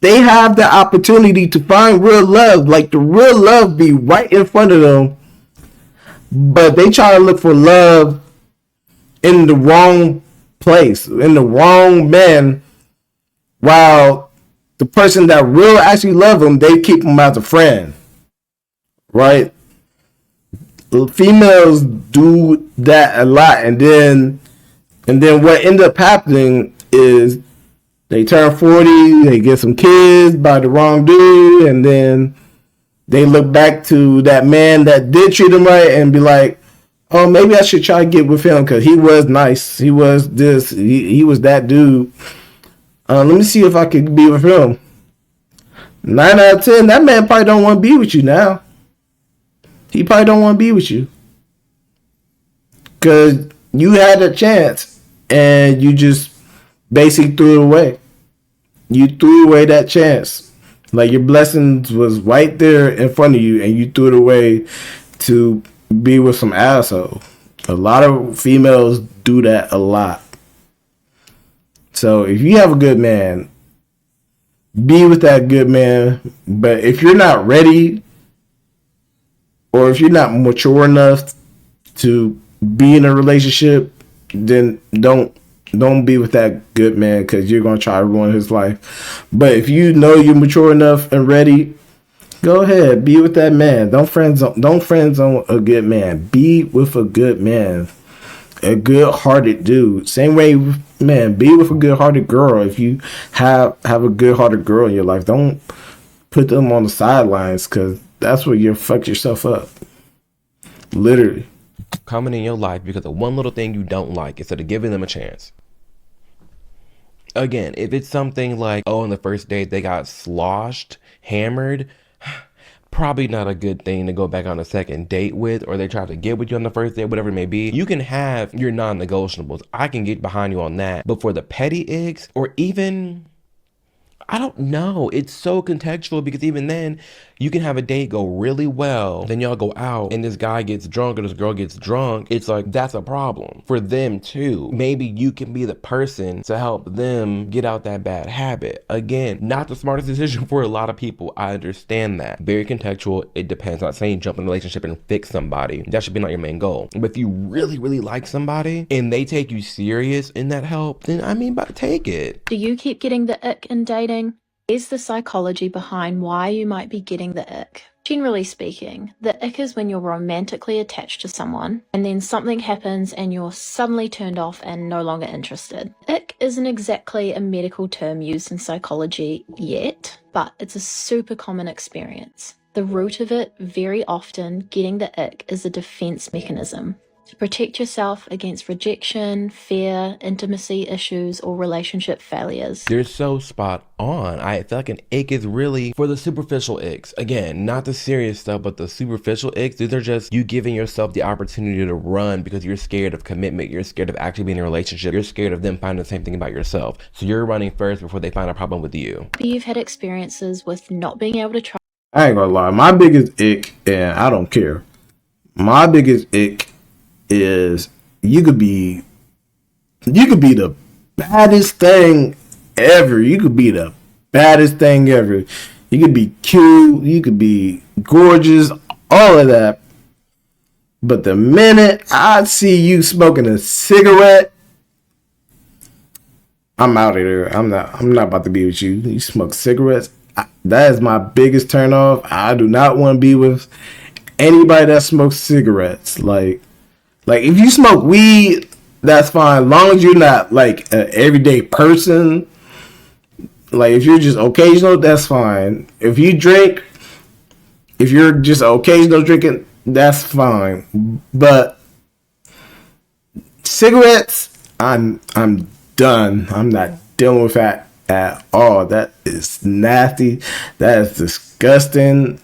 They have the opportunity to find real love. Like the real love be right in front of them. But they try to look for love in the wrong place, in the wrong man, while the person that will actually love them, they keep them as a friend, right? Females do that a lot, and then what end up happening is they turn 40, they get some kids by the wrong dude, and then they look back to that man that did treat them right and be like, oh, maybe I should try to get with him because he was nice. He was this. He was that dude. Let me see if I could be with him. 9 out of 10, that man probably don't want to be with you now. He probably don't want to be with you. Because you had a chance and you just basically threw it away. You threw away that chance. Like your blessings was right there in front of you and you threw it away to be with some asshole. A lot of females do that a lot. So if you have a good man, be with that good man. But if you're not ready, or if you're not mature enough to be in a relationship, then don't be with that good man because you're going to try to ruin his life. But if you know you're mature enough and ready, go ahead, be with that man. Don't friend zone a good man. Be with a good man, a good-hearted dude. Same way, man, be with a good-hearted girl. If you have a good-hearted girl in your life, don't put them on the sidelines because that's where you fuck yourself up. Literally. Coming in your life because of one little thing you don't like instead of giving them a chance. Again, if it's something like, oh, on the first date they got sloshed, hammered, probably not a good thing to go back on a second date with, or they try to get with you on the first date, whatever it may be. You can have your non-negotiables. I can get behind you on that. But for the petty icks, or even, I don't know, it's so contextual because even then you can have a date go really well, then y'all go out and this guy gets drunk or this girl gets drunk. It's like, that's a problem for them too. Maybe you can be the person to help them get out that bad habit. Again, not the smartest decision for a lot of people. I understand that. Very contextual. It depends. I'm not saying jump in a relationship and fix somebody. That should be not your main goal. But if you really, really like somebody and they take you serious in that help, then I mean, but take it. Do you keep getting the ick in dating? Here's the psychology behind why you might be getting the ick. Generally speaking, the ick is when you're romantically attached to someone and then something happens and you're suddenly turned off and no longer interested. Ick isn't exactly a medical term used in psychology yet, but it's a super common experience. The root of it, very often, getting the ick, is a defense mechanism to protect yourself against rejection, fear, intimacy issues, or relationship failures. You're so spot on. I feel like an ick is really for the superficial icks. Again, not the serious stuff, but the superficial icks. These are just you giving yourself the opportunity to run because you're scared of commitment. You're scared of actually being in a relationship. You're scared of them finding the same thing about yourself. So you're running first before they find a problem with you. You've had experiences with not being able to trust. I ain't gonna lie. My biggest ick, and I don't care. My biggest ick is you could be the baddest thing ever. You could be the baddest thing ever. You could be cute. You could be gorgeous. All of that. But the minute I see you smoking a cigarette, I'm out of there. I'm not about to be with you. You smoke cigarettes. That is my biggest turn off. I do not want to be with anybody that smokes cigarettes. Like if you smoke weed, that's fine. As long as you're not like an everyday person. Like if you're just occasional, that's fine. If you drink, if you're just occasional drinking, that's fine. But cigarettes, I'm done. I'm not dealing with that at all. That is nasty. That is disgusting.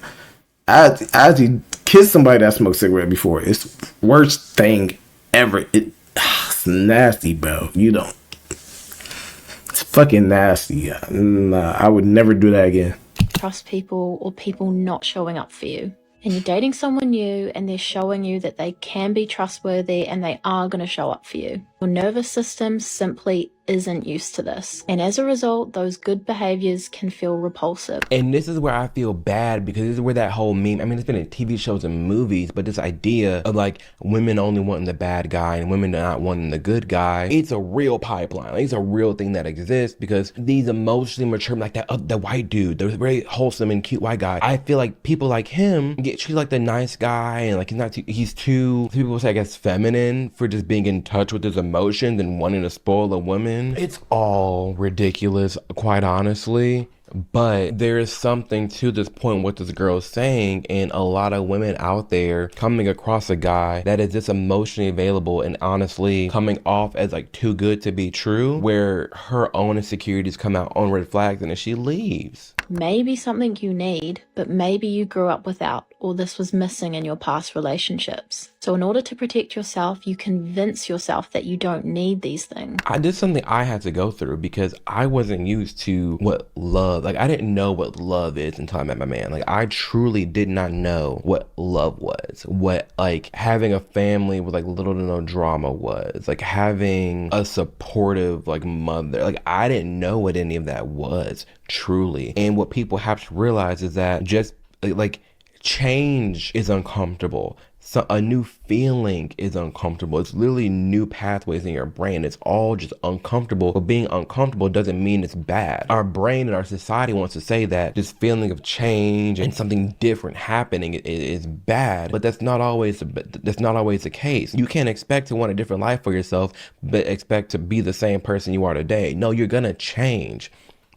I actually kissed somebody that smoked cigarette before. It's the worst thing ever. It's nasty, bro. You don't. It's fucking nasty. Nah, I would never do that again. Trust people or people not showing up for you. And you're dating someone new and they're showing you that they can be trustworthy and they are going to show up for you. Your nervous system simply isn't used to this. And as a result, those good behaviors can feel repulsive. And this is where I feel bad, because this is where that whole meme, I mean, it's been in TV shows and movies, but this idea of like women only wanting the bad guy and women not wanting the good guy, it's a real pipeline. Like, it's a real thing that exists, because these emotionally mature, like the white dude, the very wholesome and cute white guy, I feel like people like him get treated like the nice guy, and like he's too, people say, I guess, feminine for just being in touch with his emotions and wanting to spoil a woman. It's all ridiculous, quite honestly. But there is something to this point, what this girl is saying, and a lot of women out there coming across a guy that is just emotionally available and honestly coming off as like too good to be true, where her own insecurities come out on red flags, and then she leaves. Maybe something you need, but maybe you grew up without, or this was missing in your past relationships. So in order to protect yourself, you convince yourself that you don't need these things. I did something I had to go through, because I wasn't used to what love, like I didn't know what love is until I met my man. Like I truly did not know what love was, what like having a family with like little to no drama was, like having a supportive like mother. Like I didn't know what any of that was, truly. And what people have to realize is that just like change is uncomfortable. So a new feeling is uncomfortable. It's literally new pathways in your brain. It's all just uncomfortable. But being uncomfortable doesn't mean it's bad. Our brain and our society wants to say that this feeling of change and something different happening is bad. But that's not always the case. You can't expect to want a different life for yourself, but expect to be the same person you are today. No, you're gonna change.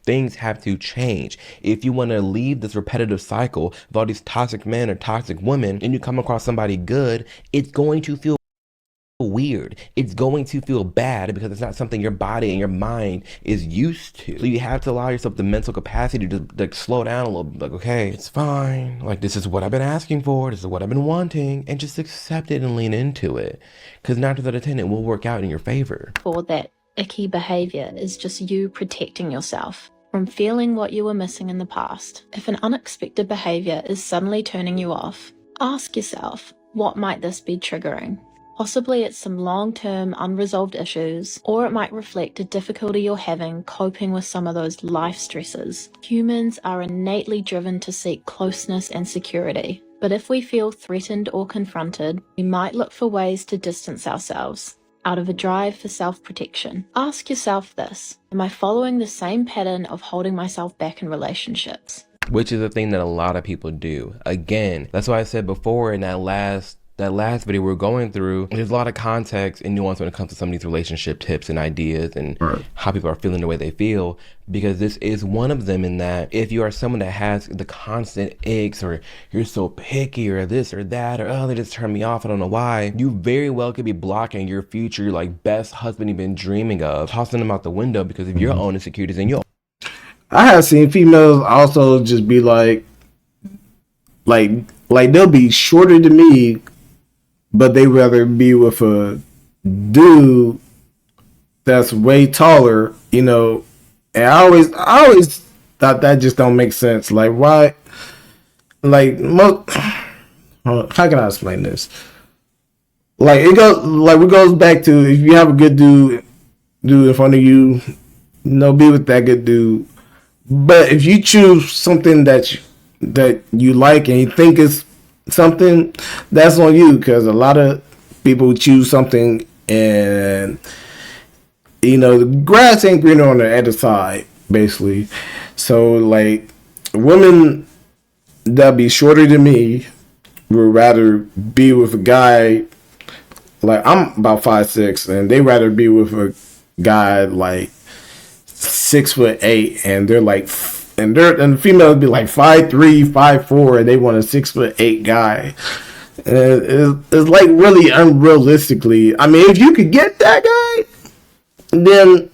Things have to change. If you want to leave this repetitive cycle of all these toxic men or toxic women, and you come across somebody good, it's going to feel weird. It's going to feel bad, because it's not something your body and your mind is used to. So you have to allow yourself the mental capacity to just like slow down a little bit. Like, okay, it's fine. Like, this is what I've been asking for. This is what I've been wanting, and just accept it and lean into it. Because 9 times out of 10, it will work out in your favor. For that icky behavior is just you protecting yourself from feeling what you were missing in the past. If an unexpected behavior is suddenly turning you off, ask yourself, what might this be triggering? Possibly it's some long-term unresolved issues, or it might reflect a difficulty you're having coping with some of those life stresses. Humans are innately driven to seek closeness and security, but if we feel threatened or confronted, we might look for ways to distance ourselves out of a drive for self-protection. Ask yourself this: am I following the same pattern of holding myself back in relationships? Which is a thing that a lot of people do. Again, that's why I said before in that last video we're going through, there's a lot of context and nuance when it comes to some of these relationship tips and ideas and how people are feeling the way they feel, because this is one of them, in that if you are someone that has the constant aches, or you're so picky, or this or that, or oh, they just turned me off, I don't know why, you very well could be blocking your future like best husband you've been dreaming of, tossing them out the window because of your own insecurities and your. I have seen females also just be like they'll be shorter than me, but they rather be with a dude that's way taller, you know. And I always thought that just don't make sense. Like, why? Like, how can I explain this? Like, it goes back to, if you have a good dude in front of you, be with that good dude. But if you choose something that you like and you think is something, that's on you, because a lot of people choose something and the grass ain't greener on the other side, basically. So, like, women that be shorter than me would rather be with a guy, like, I'm about 5'6", and they rather be with a guy, like, 6'8", and they're like, and the females be like 5'3", 5'4", and they want a 6'8" guy. It's like really unrealistically. I mean, if you could get that guy, then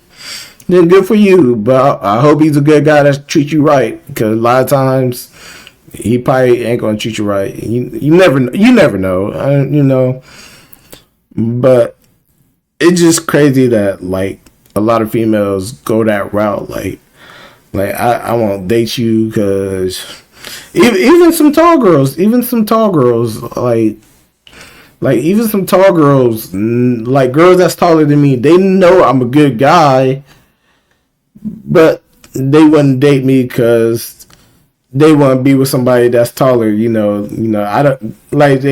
good for you. But I hope he's a good guy that treats you right, because a lot of times he probably ain't gonna treat you right. You never know. But it's just crazy that, like, a lot of females go that route. Like I won't date you because even some tall girls, like even some tall girls, like girls that's taller than me, they know I'm a good guy, but they wouldn't date me because they want to be with somebody that's taller. I don't like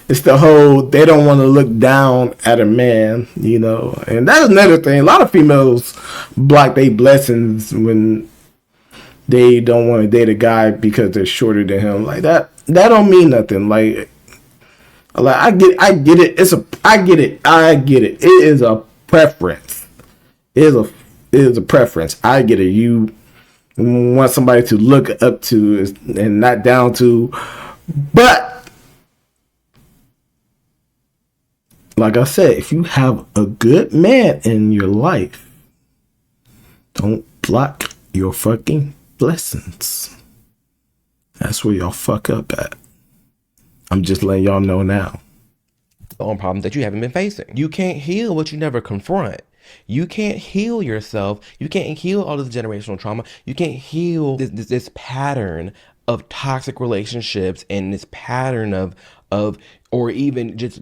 it's the whole, they don't want to look down at a man, and that's another thing. A lot of females block their blessings when they don't want to date a guy because they're shorter than him. Like that don't mean nothing. Like I get it. I get it. It is a preference. It is a preference. I get it. You want somebody to look up to and not down to, but like I said, if you have a good man in your life, don't block your fucking blessings. That's where y'all fuck up at. I'm just letting y'all know now. The own problem that you haven't been facing. You can't heal what you never confront. You can't heal yourself. You can't heal all this generational trauma. You can't heal this pattern of toxic relationships and this pattern of or even just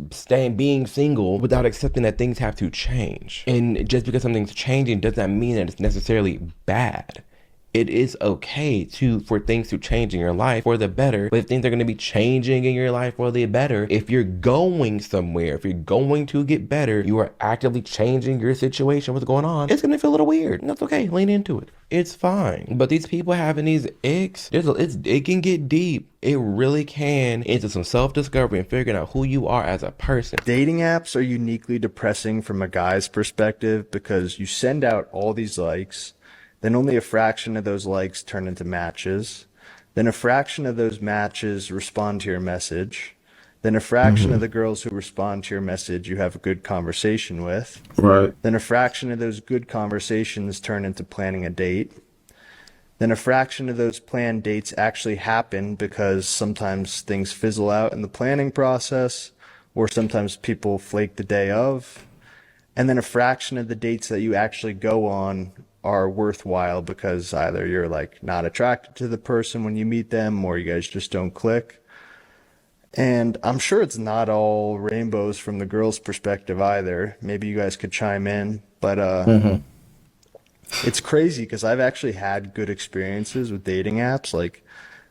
being single without accepting that things have to change. And just because something's changing does not mean that it's necessarily bad. It is okay for things to change in your life for the better, but if things are going to be changing in your life for the better, if you're going somewhere, if you're going to get better, you are actively changing your situation, what's going on, it's going to feel a little weird, and that's okay. Lean into it. It's fine. But these people having these icks, it can get deep. It really can, into some self-discovery and figuring out who you are as a person. Dating apps are uniquely depressing from a guy's perspective because you send out all these likes, then only a fraction of those likes turn into matches. Then a fraction of those matches respond to your message. Then a fraction of the girls who respond to your message you have a good conversation with. Right. Then a fraction of those good conversations turn into planning a date. Then a fraction of those planned dates actually happen because sometimes things fizzle out in the planning process, or sometimes people flake the day of. And then a fraction of the dates that you actually go on are worthwhile because either you're like not attracted to the person when you meet them, or you guys just don't click. And I'm sure it's not all rainbows from the girl's perspective either. Maybe you guys could chime in, but it's crazy because I've actually had good experiences with dating apps. Like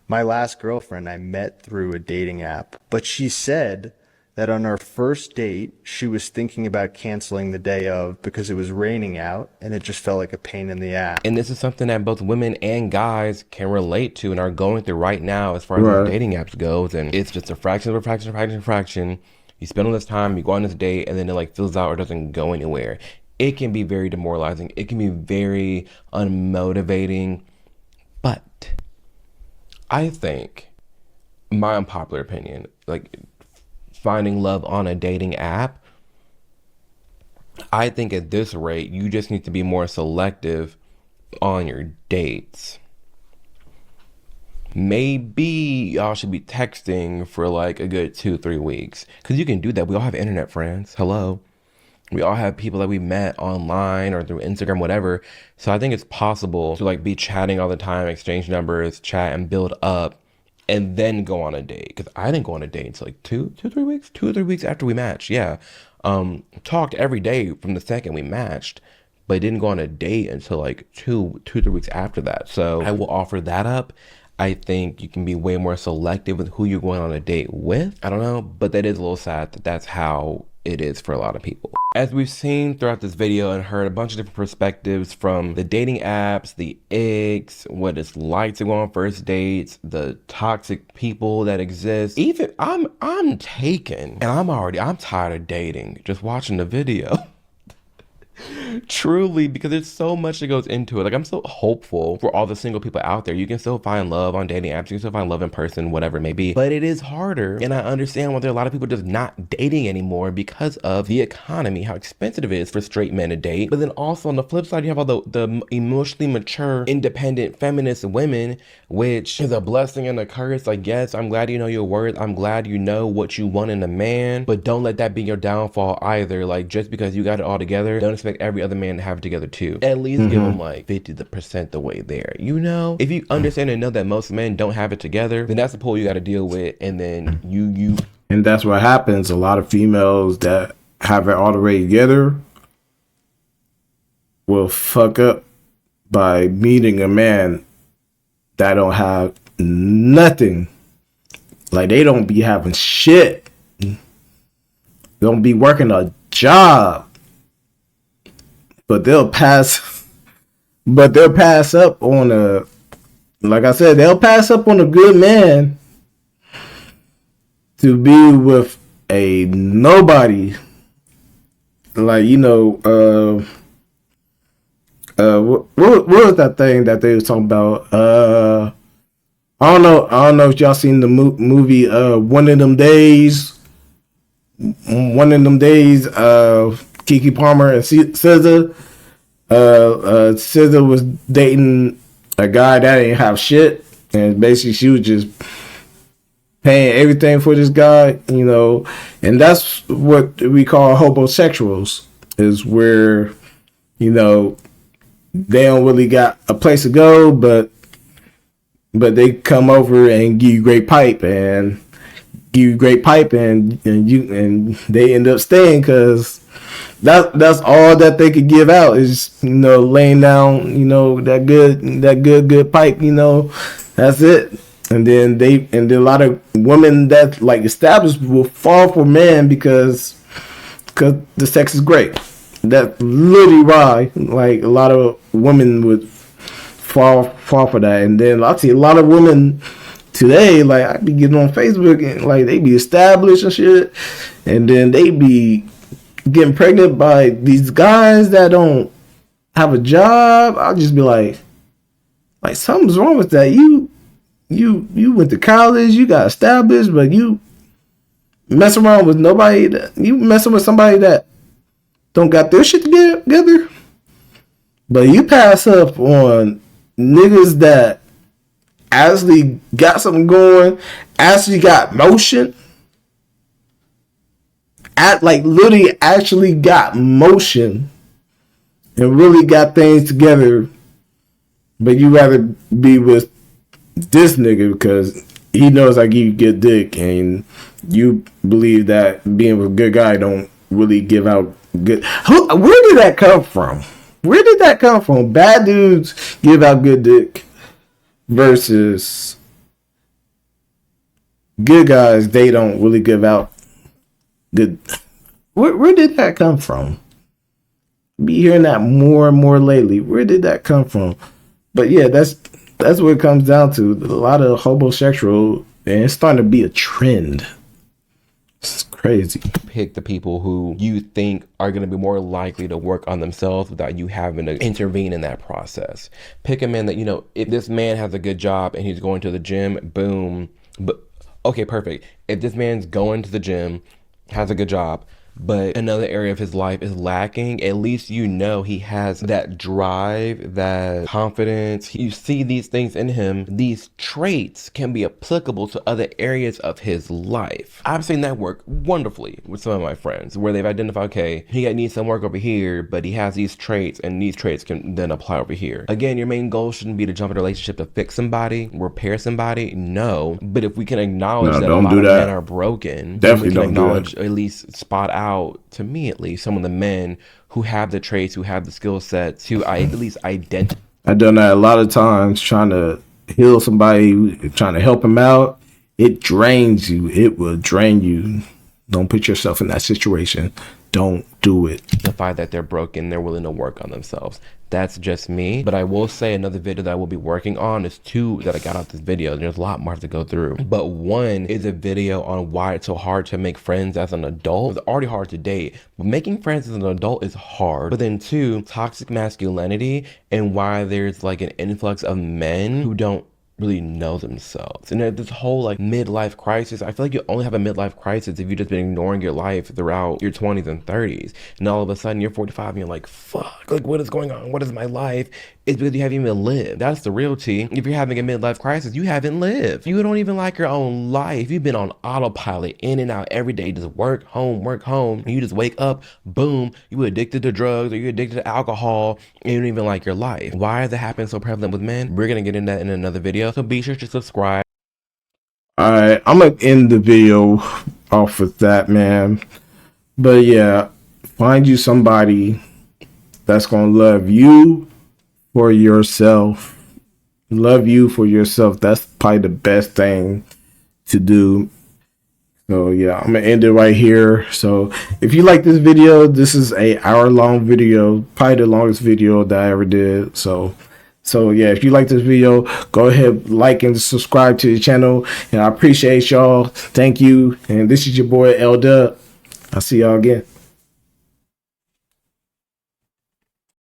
my last girlfriend I met through a dating app, but she said that on our first date, she was thinking about canceling the day of because it was raining out and it just felt like a pain in the ass. And this is something that both women and guys can relate to and are going through right now as far as dating apps goes. And it's just a fraction of a fraction. You spend all this time, you go on this date, and then it like fills out or doesn't go anywhere. It can be very demoralizing. It can be very unmotivating. But I think, my unpopular opinion, like, finding love on a dating app, I think at this rate you just need to be more selective on your dates. Maybe y'all should be texting for like a good 2-3 weeks, because you can do that. We all have internet friends. Hello, we all have people that we met online or through Instagram, whatever. So I think it's possible to like be chatting all the time, exchange numbers, chat, and build up, and then go on a date. Because I didn't go on a date until like 2 or 3 weeks after we matched. Yeah. Talked every day from the second we matched, but didn't go on a date until like 2-3 weeks after that. So I will offer that up. I think you can be way more selective with who you're going on a date with. I don't know, but that is a little sad that that's how it is for a lot of people. As we've seen throughout this video and heard a bunch of different perspectives from the dating apps, the icks, what it's like to go on first dates, the toxic people that exist. Even I'm taken, and I'm tired of dating just watching the video. Truly, because there's so much that goes into it. Like, I'm so hopeful for all the single people out there. You can still find love on dating apps. You can still find love in person, whatever it may be. But it is harder. And I understand why there are a lot of people just not dating anymore because of the economy, how expensive it is for straight men to date. But then also on the flip side, you have all the emotionally mature, independent, feminist women, which is a blessing and a curse. Like, yes, I'm glad you know your worth. I'm glad you know what you want in a man. But don't let that be your downfall either. Like, just because you got it all together, don't expect every other man to have it together too. At least give them like 50% the way there. You know, if you understand and know that most men don't have it together, then that's the pull you got to deal with. And then and that's what happens. A lot of females that have it all the way together will fuck up by meeting a man that don't have nothing. Like, they don't be having shit. They don't be working a job. But they'll pass up on like I said, they'll pass up on a good man to be with a nobody. Like, you know, what was that thing that they was talking about? I don't know if y'all seen the movie One of Them Days. Keke Palmer and SZA. SZA was dating a guy that didn't have shit, and basically she was just paying everything for this guy, you know. And that's what we call homosexuals, is where, you know, they don't really got a place to go, but they come over and give you great pipe and they end up staying because that's all that they could give out is, you know, laying down, you know, that good pipe, you know, that's it. And then a lot of women that like established will fall for men because the sex is great. That's literally why, like, a lot of women would fall for that. And then I see a lot of women today, like, I be getting on Facebook and like they be established and shit, and then they be getting pregnant by these guys that don't have a job. I'll just be like something's wrong with that. You went to college, you got established, but you messing with somebody that don't got their shit together. But you pass up on niggas that actually got something going, actually got motion, literally actually got motion and really got things together. But you rather be with this nigga because he knows I give you good dick, and you believe that being with a good guy don't really give out good. Where did that come from? Where did that come from? Bad dudes give out good dick versus good guys, they don't really give out good. Where did that come from? Be hearing that more and more lately. Where did that come from? But yeah, that's what it comes down to. A lot of homosexual, and it's starting to be a trend. It's crazy. Pick the people who you think are going to be more likely to work on themselves without you having to intervene in that process. Pick a man that, you know, if this man has a good job and he's going to the gym, boom. But okay, perfect. If this man's going to the gym, has a good job, but another area of his life is lacking, at least you know he has that drive, that confidence. You see these things in him. These traits can be applicable to other areas of his life. I've seen that work wonderfully with some of my friends where they've identified, okay, he needs some work over here, but he has these traits, and these traits can then apply over here. Again, your main goal shouldn't be to jump in a relationship to fix somebody, repair somebody. No, but if we can acknowledge that a lot of men are broken, definitely we can don't acknowledge, or at least spot out, to me at least, some of the men who have the traits, who have the skill sets, who I at least identify. I've done that a lot of times, trying to heal somebody, trying to help him out. It drains you. It will drain you. Don't put yourself in that situation. Don't do it. The fact that they're broken, they're willing to work on themselves. That's just me. But I will say another video that I will be working on is 2 that I got out this video. There's a lot more to go through. But 1 is a video on why it's so hard to make friends as an adult. It's already hard to date, but making friends as an adult is hard. But then 2, toxic masculinity and why there's like an influx of men who don't really know themselves. And this whole like midlife crisis, I feel like you only have a midlife crisis if you've just been ignoring your life throughout your 20s and 30s. And all of a sudden you're 45 and you're like, fuck, like what is going on? What is my life? It's because you haven't even lived. That's the real tea. If you're having a midlife crisis, you haven't lived. You don't even like your own life. You've been on autopilot, in and out every day, just work, home, and you just wake up, boom, you addicted to drugs or you're addicted to alcohol, and you don't even like your life. Why is that happening so prevalent with men? We're gonna get into that in another video, so be sure to subscribe. Alright, I'm gonna end the video off with that, man. But yeah, find you somebody that's gonna love you for yourself. Love you for yourself. That's probably the best thing to do. So yeah, I'm gonna end it right here. So if you like this video, this is a hour-long video, probably the longest video that I ever did. So yeah, if you like this video, go ahead, like and subscribe to the channel. And I appreciate y'all. Thank you. And this is your boy L-Dub. I'll see y'all again.